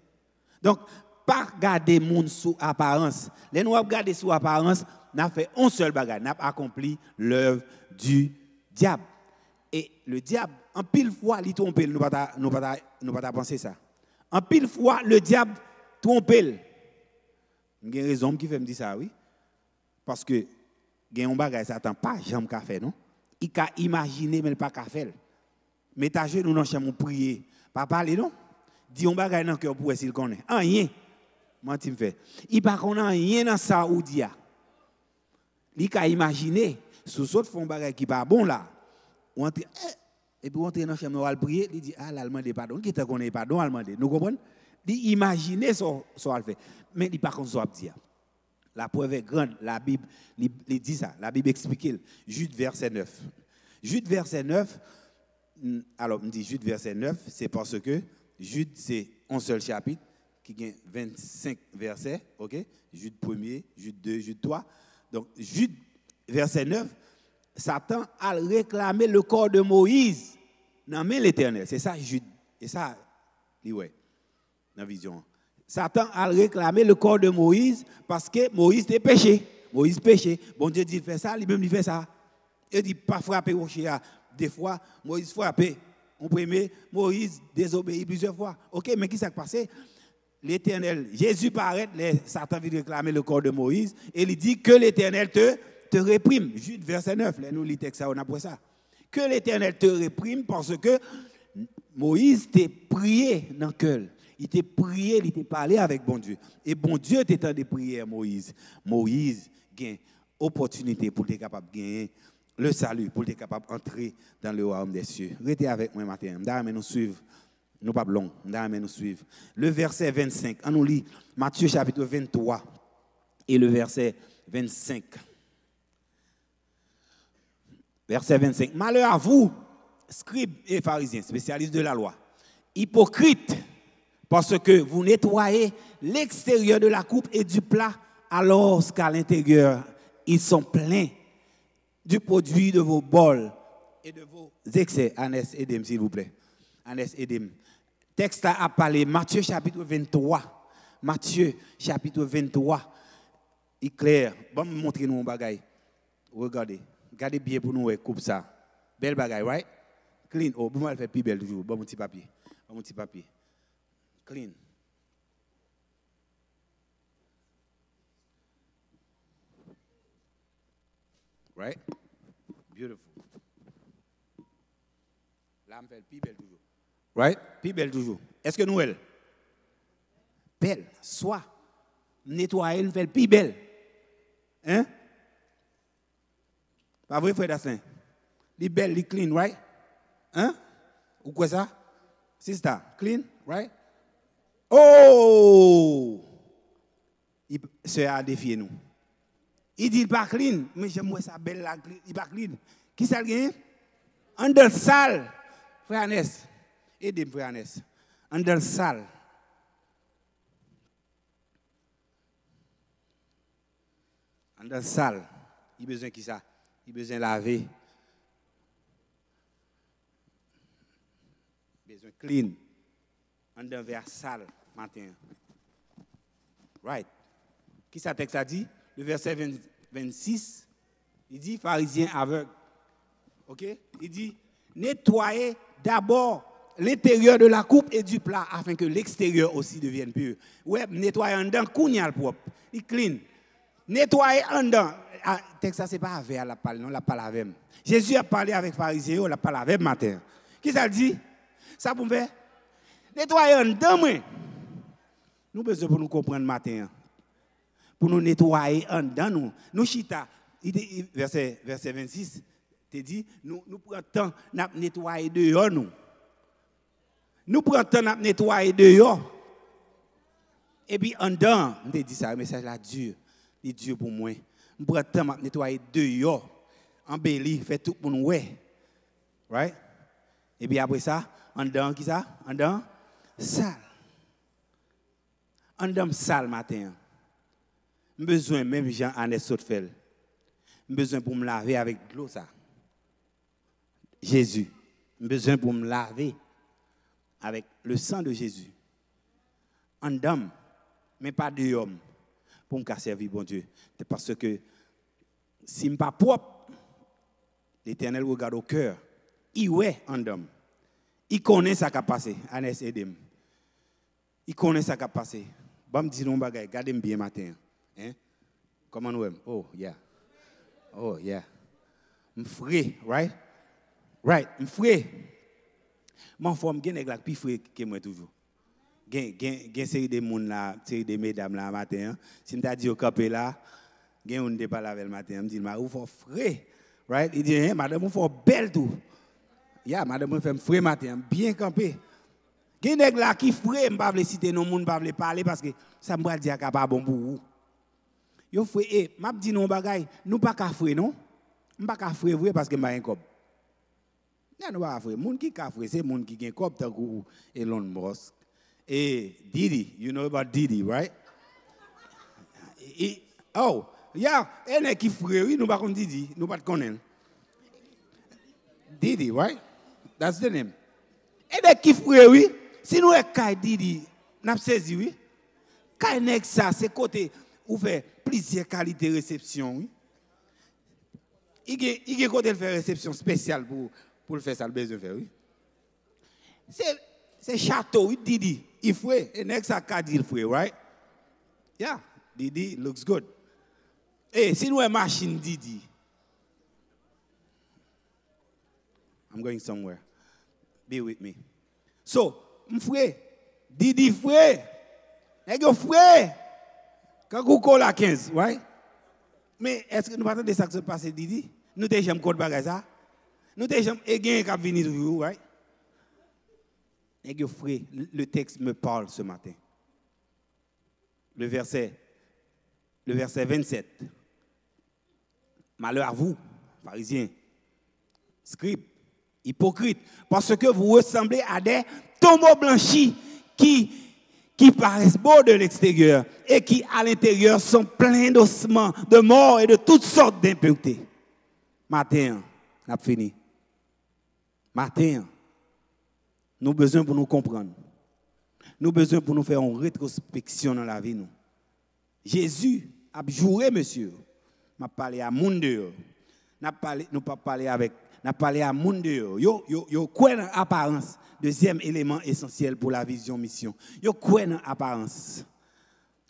Donc, pas garder monde sous apparence. Les nous regarder sous apparence, n'a fait un seul bagage, n'a accompli l'œuvre du diable. Et le diable, en pile fois, il trompe, nous pas penser ça. En pile fois, le diable trompe. Il y a une raison qui fait me dire ça, oui. Parce que il y a un bagage, ça n'attend pas jamais qu'à faire, non? Il a imaginé, mais il n'a pas qu'à faire. Mais ta jeune, nous n'avons jamais prié. Pas parler, non? Dis un bagage dans le cœur pour s'il connaît. Rien. Moi, tu me fais. Il n'y a pas rien dans ça ou dia. Il a imaginé, sous autres font un bagage qui n'est pas bon là. Et puis, on entre dans la chambre, on va prier, il dit, ah, l'allemand n'est pas don. Qui te connaît pas don, allemand. Nous comprenons? Il imagine ce qu'on fait. Mais il n'y a pas comme ça. La preuve est grande. La Bible il dit ça. La Bible explique. Jude verset 9. Jude verset 9. Alors, on dit Jude verset 9, c'est parce que Jude, c'est un seul chapitre qui a 25 versets. OK? Jude 1er, Jude 2, Jude 3. Donc, Jude verset 9. Satan a réclamé le corps de Moïse dans l'Éternel. C'est ça, Jude. Et ça, ouais, dans la vision. Satan a réclamé le corps de Moïse parce que Moïse était péché. Moïse péché. Bon Dieu dit, il fait ça, lui-même il fait ça. Il dit, pas frapper au chien. Des fois, Moïse frappé. On premier, Moïse désobéit plusieurs fois. OK, mais qui s'est passé? L'Éternel, Jésus paraît, Satan vient réclamer le corps de Moïse et il dit que l'Éternel te réprime. Jude verset 9, nous lisons texte ça, on a ça. Que l'Éternel te réprime parce que Moïse t'a prié dans le cœur. Il t'a prié, il t'a parlé avec bon Dieu. Et bon Dieu t'étend de prier Moïse. Moïse gagne opportunité pour être capable de gagner le salut, pour être capable d'entrer dans le royaume des cieux. Restez avec moi matin. Nous nous suivre. Nous pas long. Nous suivre. Le verset 25. On nous lit Matthieu chapitre 23 et le verset 25. Verset 25. Malheur à vous, scribes et pharisiens, spécialistes de la loi, hypocrites, parce que vous nettoyez l'extérieur de la coupe et du plat, alors qu'à l'intérieur, ils sont pleins du produit de vos bols et de vos excès. Agnès, aidez-moi, s'il vous plaît. Agnès, aidez-moi. Texte a parlé, Matthieu chapitre 23. Matthieu chapitre 23. Il est clair. Bon, montrez-nous un bagage. Regardez. Regardez bien pour nous, coupe ça. Belle bagaille, right? Clean. Oh, vous m'avez fait plus belle toujours. Bon, mon petit papier. Bon, mon petit papier. Clean. Right? Beautiful. Là, me fait plus belle toujours. Right? Plus belle toujours. Est-ce que nous, elle? Belle. Soit. Nettoyer, elle fait plus belle. Hein? Pas vrai, frère Dassin? Il est belle, il est clean, right? Hein? Ou quoi ça? Sister, clean, right? Oh! Il a défié nous. Il dit pas clean, mais j'aime ça belle la clean. Il pas clean. Qui ça le gagne? Under sale. Frère Agnès. Aidez-moi, frère Agnès. Under sale. Under sale. Il a besoin de qui ça? Il a besoin de laver. Il a besoin de clean. Under vers sale matin. Right. Qui ça texte a dit? Le verset 26, il dit, pharisien aveugle. OK? Il dit, nettoyez d'abord l'intérieur de la coupe et du plat afin que l'extérieur aussi devienne pur. Ouais, nettoyer en dedans, kounya le propre. Il clean. Nettoyer en dedans. Ah, texte ça c'est pas avec la parole, non, la parole avec. Jésus a parlé avec les pharisiens, la parole avec matin. Qui ça dit? Ça pour faire nettoyer en dedans moi. Nous besoin pour nous comprendre matin. Pour nous nettoyer en dedans nous. Nous chita verset 26 te dit nous prenons temps n'a nettoyer dehors nous. Nous prenons temps n'a nettoyer dehors. Et puis en dedans, on te dit ça, le message là dur. Il est dur pour moi. Je prends le temps de nettoyer dehors, embellir, faire tout pour nous. Right? Et puis après ça, en dedans, qui ça? En dedans, sale. En dedans, sale matin. J'ai besoin, même Jean-Anès Sautefel, j'ai besoin pour me laver avec de l'eau, ça. Jésus. J'ai besoin pour me laver avec le sang de Jésus. En dedans, mais pas de homme pour me servir, bon Dieu. C'est parce que si je ne suis pas propre, l'Éternel regarde au cœur. Il est en homme. Il connaît ce qui a passé. Anès Edem. Il connaît ce qui a passé. Bon, me dis non bagay, gardez bien matin. Hein? Comment nous aimons? Oh, yeah. Oh, yeah. Je suis frais, right? Right, je suis frais. Mon forme, je suis plus frais que moi toujours. Gen série de monde là, série de mesdames là matin. Si m'ta dit au campé là, gen on ne pas laver le matin, me dit ma ou faut frais. Right? Il dit hein, madame ou faut belle tout. Madame ou fait frais matin, bien campé. Gen nèg là qui frais, m'pa vle citer non monde pas vle parler parce que ça m'pa dire ka pas bon pour vous. Yo frais m'a dit non bagay, nous pas ka frais non. M'pa ka frais vrai parce que m'a un cob. Nous pas frais, monde qui ka frais c'est monde qui gen cob tant que Elon Musk. Hey, Didi, you know about Didi, right? Oh, yeah, elle est qui frère, oui, nous pas comme Didi, nous pas connaître. Didi, right? That's the name. Elle est qui frère, oui. Si nous est Kai Didi, n'a saisi, oui. Kai nek ça, c'est côté où fait plusieurs qualités de réception, oui. Il y a côté faire réception spéciale pour le faire ça, le besoin de faire, oui. C'est château, oui, Didi. Il faut, et next à Kadi, il faut, right? Yeah, Didi looks good. Hey, si nous avons une machine Didi, I'm going somewhere. Be with me. So, m'foué, Didi foué, et go foué, quand vous collez à 15, right? Mais est-ce que nous attendons ça que se passe, Didi? Nous t'es jamais code bagage ça? Nous t'es jamais, et gain qui venir toujours, right? Le texte me parle ce matin. Le verset 27. Malheur à vous, pharisiens, scribes, hypocrites, parce que vous ressemblez à des tombeaux blanchis qui paraissent beaux de l'extérieur et qui à l'intérieur sont pleins d'ossements, de morts et de toutes sortes d'impuretés. Matin, on a fini. Matin, nous avons besoin pour nous comprendre. Nous avons besoin pour nous faire une rétrospection dans la vie. Nous. Jésus a joué, monsieur. M'a parlé à monde dehors. Nous pas parlé avec. N'a parlé à monde dehors. Yo quoi dans apparence. Deuxième élément essentiel pour la vision mission. Yo quoi dans apparence.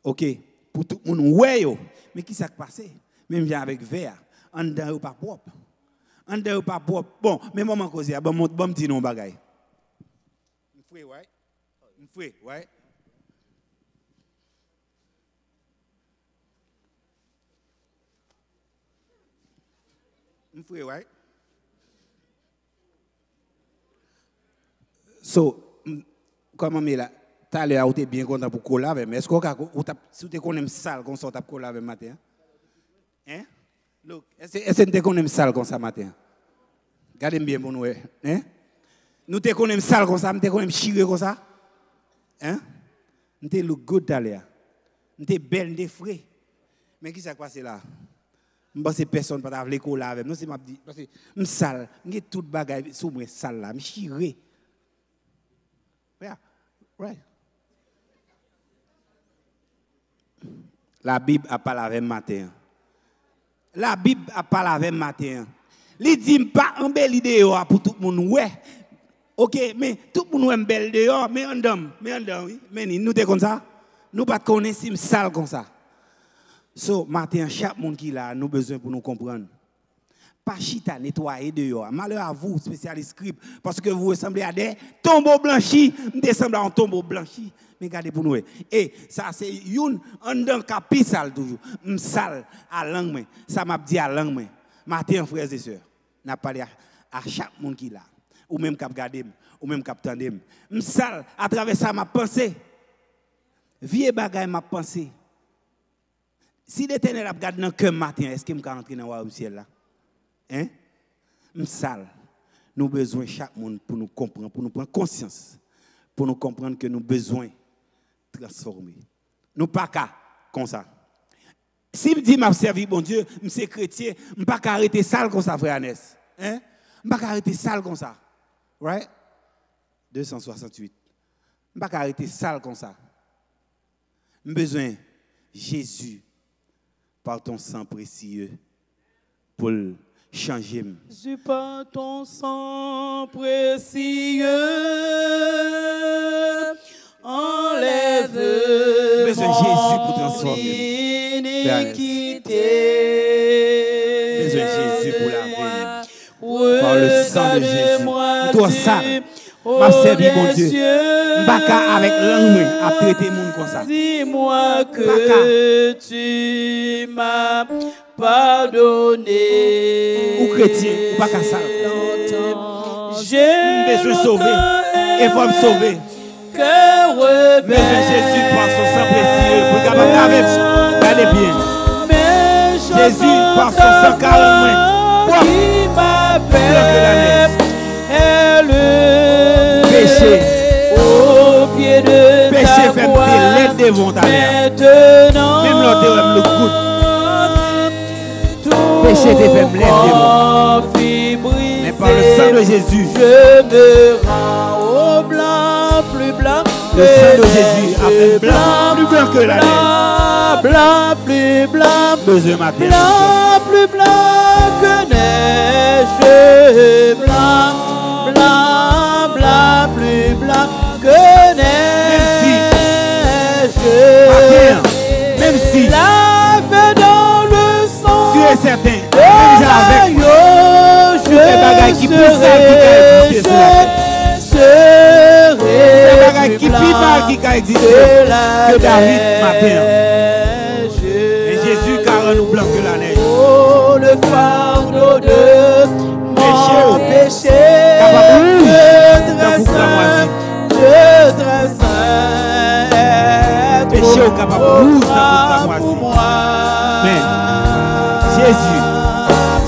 OK, pour tout le monde ouais yo. Mais qui s'est passé? Même bien avec verre, en dedans pas propre. En dedans pas propre. Bon, mais maman cause bon petit non bagaille. M'foué, right? M'foué, right? M'foué, right? So, comment mais là, tout à l'heure, tu es bien content pour coller avec, mais est-ce que si tu connais sale comme ça, tu coller avec matin? Hein? Look, est-ce que tu connais sale comme ça matin? Regardez bien pour nous, hein? Nous te connaissons sale comme ça, nous te connaissons chiré comme ça. Hein? Nous te look good d'aller. Nous te belle, nous te frais. Mais qui s'est passé là? Je pense que personne ne peut pas coller avec. Non, c'est m'a dit parce que je suis sale, je tout bagaille sous moi sale là, je suis chiré. Yeah, right. La Bible a parlé avec matin. La Bible a parlé avec matin. Il dit pas embellir dehors pour tout le monde. Ouais. OK, mais tout le monde est belle dehors, mais en dedans, oui. Mais nous sommes comme ça. Nous ne connaissons pas si sale comme ça. So, matin, chaque monde qui là, nous besoin pour nous comprendre. Pas chita nettoyer dehors. Malheur à vous, spécialiste scribe, parce que vous ressemblez à des tombeaux blanchis. Vous ressemblez à un tombeau blanchi. Mais regardez pour nous. Et ça, c'est une en capi sale toujours. Sale à langue. Ça m'a dit à langue. Matin, frères et sœurs, n'a parlé à chaque monde qui là. Ou même cap garder, ou même cap tendre. Sale, à travers ça, m'a pensé. Vieux bagaille m'a pensé. Si l'Éternel a regardé dans le cœur matin, est-ce qu'il m'a rentré dans le ciel là? Hein? Sale. Nous avons besoin chaque monde pour nous comprendre, pour nous prendre conscience, pour nous comprendre que nous avons besoin de transformer. Nous pas qu'à comme ça. Si je dis que je servi bon Dieu, je suis chrétien, je ne peux pas arrêter sale comme ça, frère Anès. Hein? Je ne peux pas arrêter sale comme ça. Right? 268. Je ne peux pas arrêter sale comme ça. J'ai besoin de Jésus par ton sang précieux pour changer. Jésus par ton sang précieux enlève besoin de Jésus pour transformer. l'iniquité. Besoin de Jésus pour laver. Par le sang de Jésus. Toi ça. M'a servi bon Dieu. M'baka avec langue à traiter monde comme ça. Dis-moi que tu m'as pardonné. Ou chrétien, ou pas qu'à ça. J'ai besoin de sauver. Et faut me sauver. Besoin de Jésus par son sang précieux. Pour capable avec. Regardez bien. Jésus par son sang carrément. Qui m'appelle péché. Au pied de péché ta fait croix. l'aide devant ta mère. Maintenant, même l'autre le goût. Péché te fait l'aide devant. Mais par le sang de Jésus, je me rends au blanc, plus blanc. Le sang de Jésus a fait blanc, plus blanc que la neige. Blanc, plus blanc. Besoin matin. Blanc, plus blanc que neige. Blanc, blanc, blanc, plus blanc que neige. Même si lave dans le sang. Tu es certain. Déjà avec moi. Je qui plus sale qui qui plus mal qui a existé que David matin. Et Jésus car nous blanc que la neige. Oh, le fardeau de mon péché. Péché au capable pour moi. Mais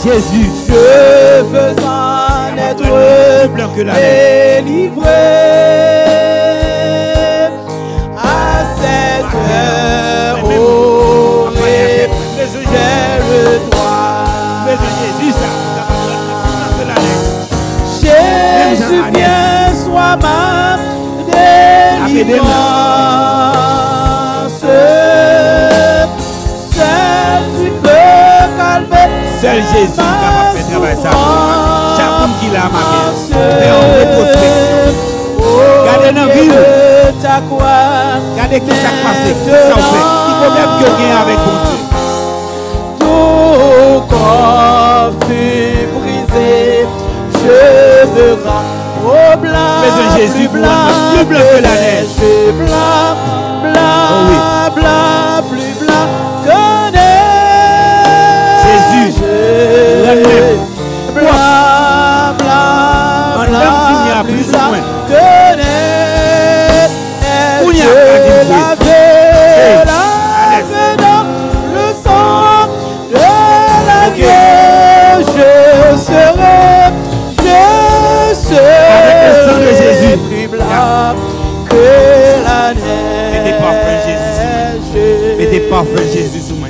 Jésus, je veux en être délivré. À cette heure, oh, j'ai le droit. Jésus, viens, sois ma délivrance. Seul tu peux calmer. Seul Jésus capable de faire travail ça. Chaque monde qui l'a marqué, fait en rétrospection. Gardez dans la vie. Gardez qui ça passe, qui ça fait, qui problème que vous avez avec vous. Tout corps fut brisé, je me rends au blanc. Besoin de Jésus pour plus blanc que la neige. Blanc, blanc, oh oui. Blanc, plus blanc que neige. Jésus, blanc, blanc, blanc, plus blanc que neige. Lavé dans le sang de l'agneau, je serai avec le sang de Jésus plus blanc que la neige. Mettez parfum Jésus sous moi.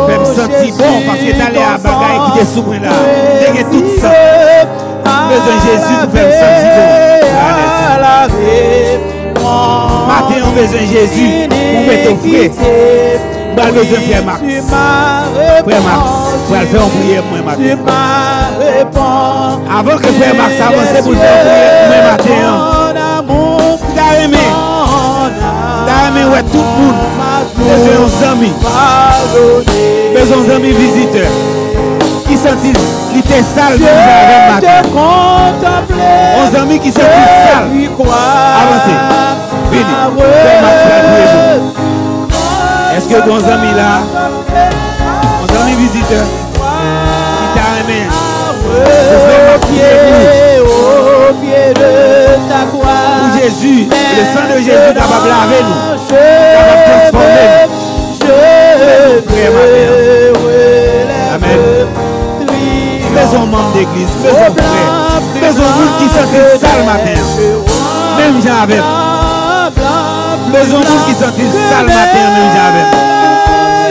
Fais-moi sentir bon parce que t'allais à bagaille qui est sous moi là. T'es tout ça. Besoin de Jésus pour faire me sentir bon. Matin, on a besoin de Jésus pour mettre au frais. On a besoin de Frère Max. Frère Max, pour faire une prière pour moi matin. Avant que Frère Max avance pour faire une prière pour moi matin. T'as aimé. mais ouais, tout le monde. Besoin d'un ami. Besoin d'un ami visiteur. Qui sentit l'été sale même avec matin. Un ami qui sentit sale. Avancez. Venez. Est-ce que ton ami là, un ami visiteur, qui t'a aimé, au pied de ta croix, pour Jésus, le sang de Jésus est capable de laver nous, capable de transformer nous. Amen. Faisons membre d'église, faisons frère, faisons nous qui sont sales matin, même j'avais. Faisons nous qui sont sales matin, même j'avais.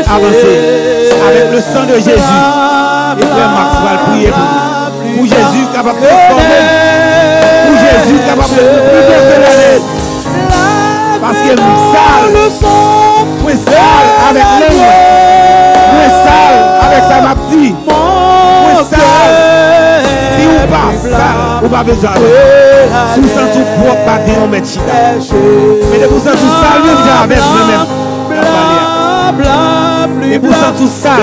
Avancez avec le sang de Jésus. Et frère Max va prier pour nous. Pour Jésus capable de transformer. Pour Jésus capable de nous libérer de la lettre. Parce qu'il est sale. Moins sale avec l'aigle. Moins sale avec sa mapti. Moins sale. Si ou pas sale, ou pas besoin. Si vous sentez tout propre, pas de on met chita. Mais de vous sentir tout sale, même j'avais moi-même. Et pour ça tout sale,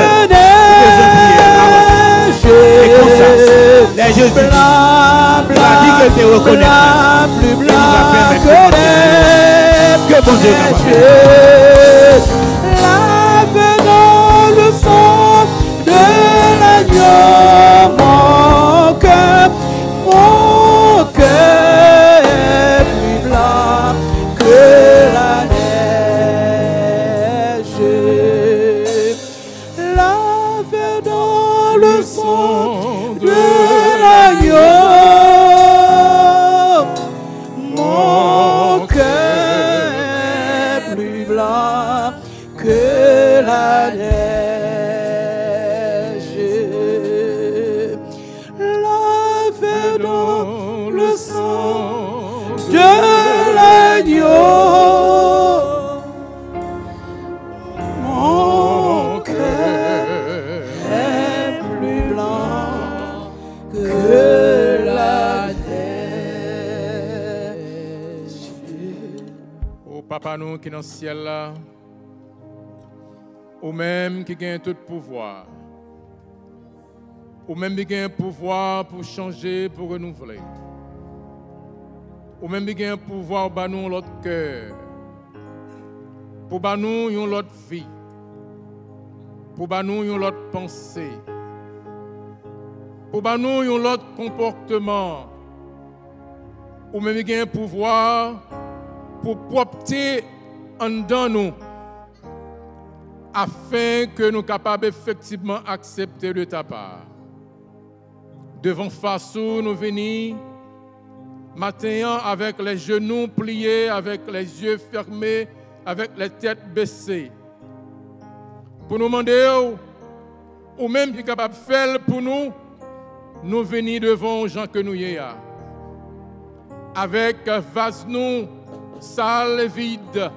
et comme ça, les Jésus dit, il a dit que te reconnaître, il nous va permettre que bon Dieu capable. Lave dans le sang de l'agneau mon cœur est plus blanc que la neige. Lave dans le sang de l'agneau mon cœur est plus blanc que la neige. Lave dans le sang de l'agneau mon cœur est plus blanc que la neige. Oh Papa nous qui est dans le ciel là, ou même qui gagne tout pouvoir, ou même qui gagne pouvoir pour changer, pour renouveler, ou même qui gagne pouvoir pour nous l'autre cœur, pour nous une autre vie, pour nous une autre pensée, pour nous un autre comportement, ou même qui gagne pouvoir pour propter en dedans nous, afin que nous capables effectivement accepter de ta part. Devant face où nous venons, matin avec les genoux pliés, avec les yeux fermés, avec les têtes baissées, pour nous demander, ou même qui est capable de faire pour nous, nous venons devant gens que nous y a. Avec vase nous, sale vide,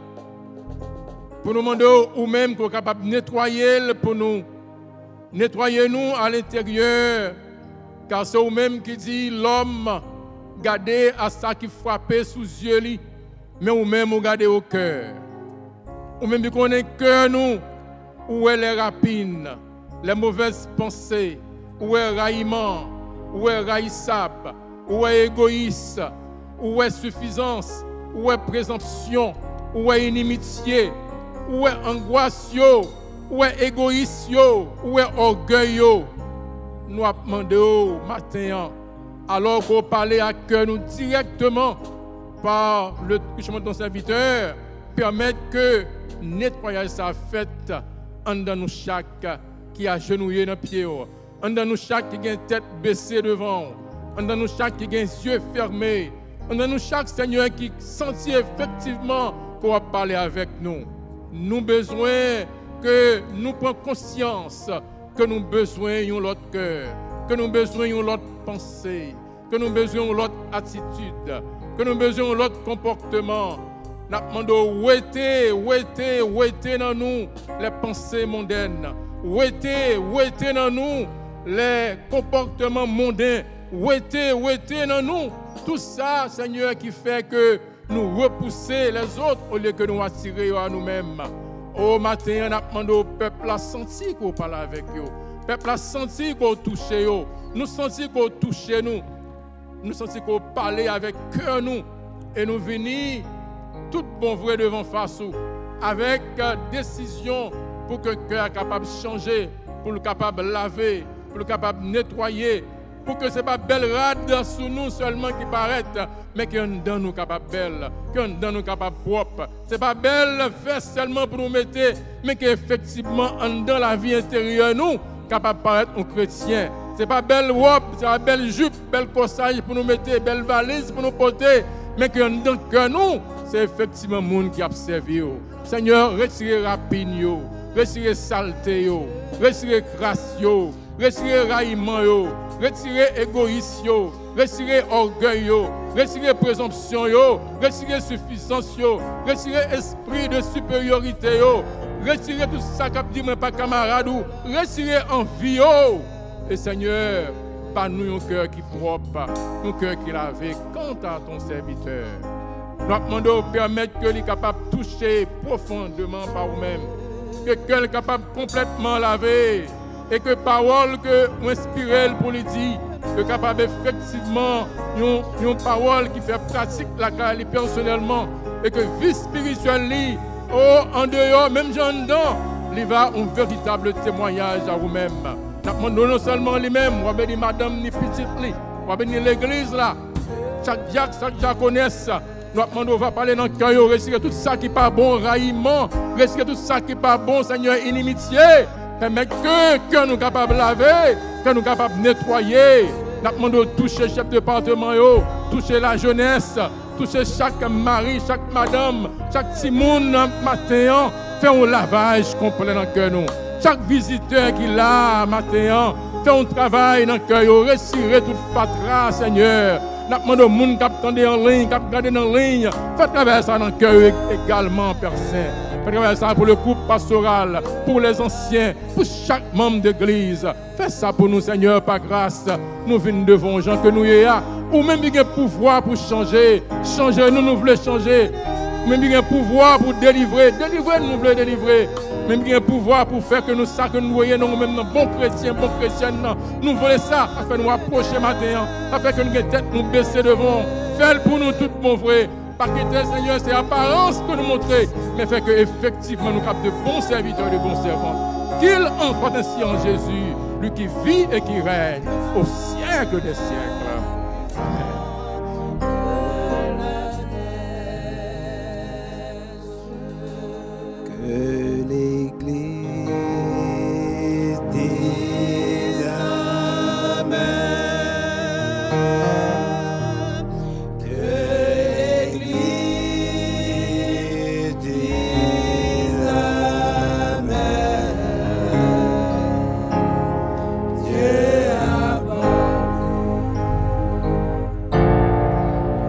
pour nous demander ou même qu'on est capable de nettoyer pour nous. Nettoyez-nous à l'intérieur, car c'est vous-même qui dit l'homme gardez à ça qui frappe sous les yeux, mais vous-même vous gardez au cœur. Vous-même qui connaissez le cœur nous, où est les rapines, les mauvaises pensées, où est raillement, où est raillissable, où est égoïste, où est suffisance, où est présomption, où est inimitié, où est angoisse, où est égoïste, où est orgueil. Nous demandons matin, alors qu'on parle à cœur nous directement par le touchement de ton serviteur, permettre que nettoyage sa fête en dans nous chaque qui a genouillé dans le pied, en dans nous chaque qui a une tête baissée devant, en dans nous chaque qui a les yeux fermés, en dans nous chaque Seigneur qui sentit effectivement qu'on va parler avec nous. Nous avons besoin que nous prenions conscience que nous avons besoin de l'autre cœur, que nous avons besoin de l'autre pensée, que nous avons besoin de l'autre attitude, que nous avons besoin de l'autre comportement. Nous demandons où était dans nous les pensées mondaines, où était dans nous les comportements mondains, où était dans nous tout ça, Seigneur, qui fait que nous repousser les autres au lieu que nous attirer à nous-mêmes. Au matin, on a demandé au peuple à sentir qu'on parle avec eux. Le peuple a senti qu'on touche eux. Nous senti qu'on touche nous. Nous senti qu'on parle avec cœur nous. Et nous venons tout bon vrai devant face avec décision pour que le cœur soit capable de changer, pour le capable de laver, pour le capable de nettoyer, pour que ce n'est pas belle rade sous nous seulement qui paraît, mais que nous nous capable belle, que nous capable propre. Ce n'est pas belle veste seulement pour nous mettre, mais qu'effectivement, dans la vie intérieure, nous, capable de paraître un chrétien. Ce n'est pas belle robe, c'est pas belle jupe, belle corsage pour nous mettre, belle valise pour nous porter, mais que dans le cœur, nous, c'est effectivement le monde qui a servi. Seigneur, retirez rapine, retirez saleté, retirez crasse, retirez raillement, retirez égoïsme, retirez orgueil, retirez présomption, retirez suffisance, retirez esprit de supériorité, retirez tout ça qui dit pas camarade, retirez envie. Et Seigneur, pas nous un cœur qui est propre, un cœur qui est lavé. Quant à ton serviteur, nous demandons de permettre que soit capable de toucher profondément par vous-même, que le cœur soit capable de complètement laver, et que parole que vous inspirez pour lui dire, que capable effectivement une parole qui fait pratique la carrière personnellement, et que vie spirituelle, en dehors, même j'en dedans, il va un véritable témoignage à vous-même. Nous demandons non seulement lui-même, on va bénir madame ni petite, on va bénir l'église là, chaque diaconesse. Nous demandons, on va parler dans le cœur, retirer tout ça qui n'est pas bon, raillement, retirer tout ça qui n'est pas bon, Seigneur, inimitié. Permettre que nous capables de laver, que nous capables de nettoyer. Nous demandons de toucher le chef de département, toucher la jeunesse, toucher chaque mari, chaque madame, chaque petit monde matin, faire un lavage complet dans le cœur. Chaque visiteur qui est là matin, fait un travail dans le cœur, retirer toute fatras, Seigneur. Nous demandons aux gens qui attendent en ligne, qui regardent en ligne, faites travailler ça dans le cœur également, Père Saint. Faites travailler ça pour le couple pastoral, pour les anciens, pour chaque membre d'église. Faites ça pour nous, Seigneur, par grâce. Nous venons devant les gens que nous y a, ou même il y a un pouvoir pour changer. Changer, nous voulons changer. Même il y a un pouvoir pour délivrer. Délivrer, nous voulons délivrer. Même il y a un pouvoir pour faire que nous ça que nous voyons nous-mêmes bons chrétiens, bons chrétiennes. Nous voulons ça, afin de nous approcher matin, afin que nous tête nous baisser devant. Faites pour nous tout mon vrai. Parce que Seigneur, c'est l'apparence que nous montrons, mais fait que effectivement nous sommes de bons serviteurs, de bons servants. Qu'il en soit ainsi en Jésus, lui qui vit et qui règne au siècle des siècles. Amen. Que l'Église dise Amen. Que l'Église dise Amen. Dieu a parlé.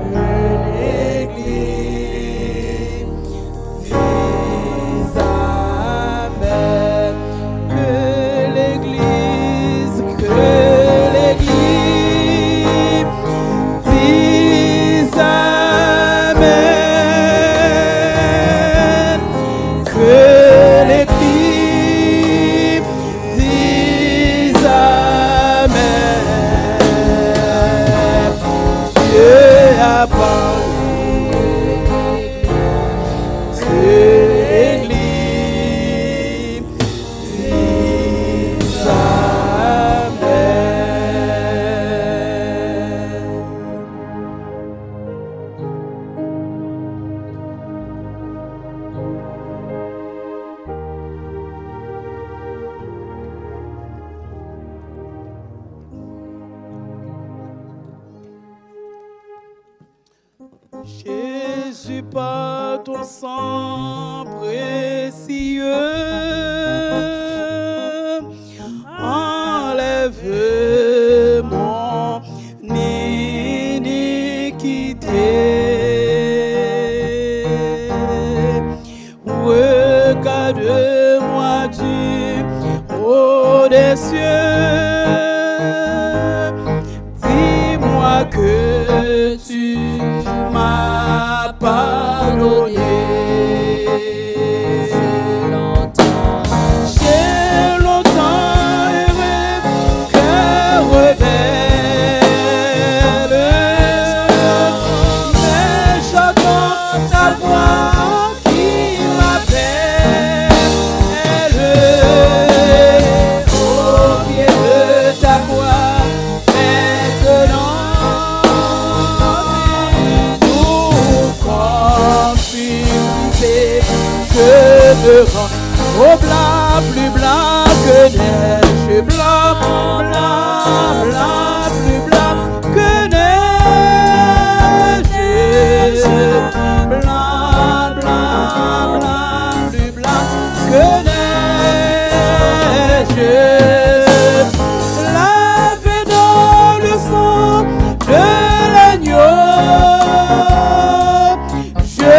Que l'Église dise Amen. Que l'Église dise Amen. Que l'Église dise Amen. Dieu a parlé. Que l'Église dise Amen. Jésus, par ton sang précieux, enlève mon iniquité. Regarde-moi du haut des cieux. Dis-moi que tu m'as pardonner. J'ai longtemps erré, cœur rebelle, mais j'entends ta voix qui m'appelle au pied de ta croix. Je rends au blanc, plus blanc que neige, blanc, blanc, blanc, plus blanc que neige, blanc, blanc, blanc, plus blanc que neige, lavé dans le sang de l'agneau, je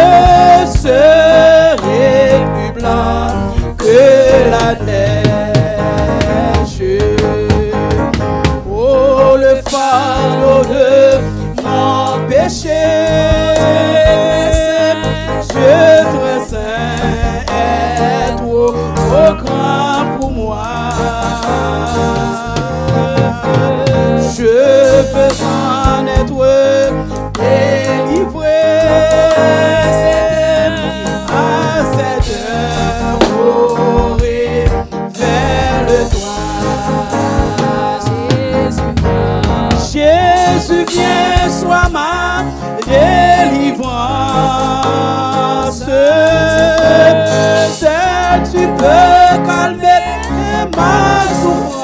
serai plus blanc que la neige. Oh, le fardeau de mon péché, Dieu très saint est trop grand pour moi. Je veux en être délivré. À cette heure, courir vers le toit. Jésus, viens, sois ma délivrance. Seul tu peux calmer ma souffrance.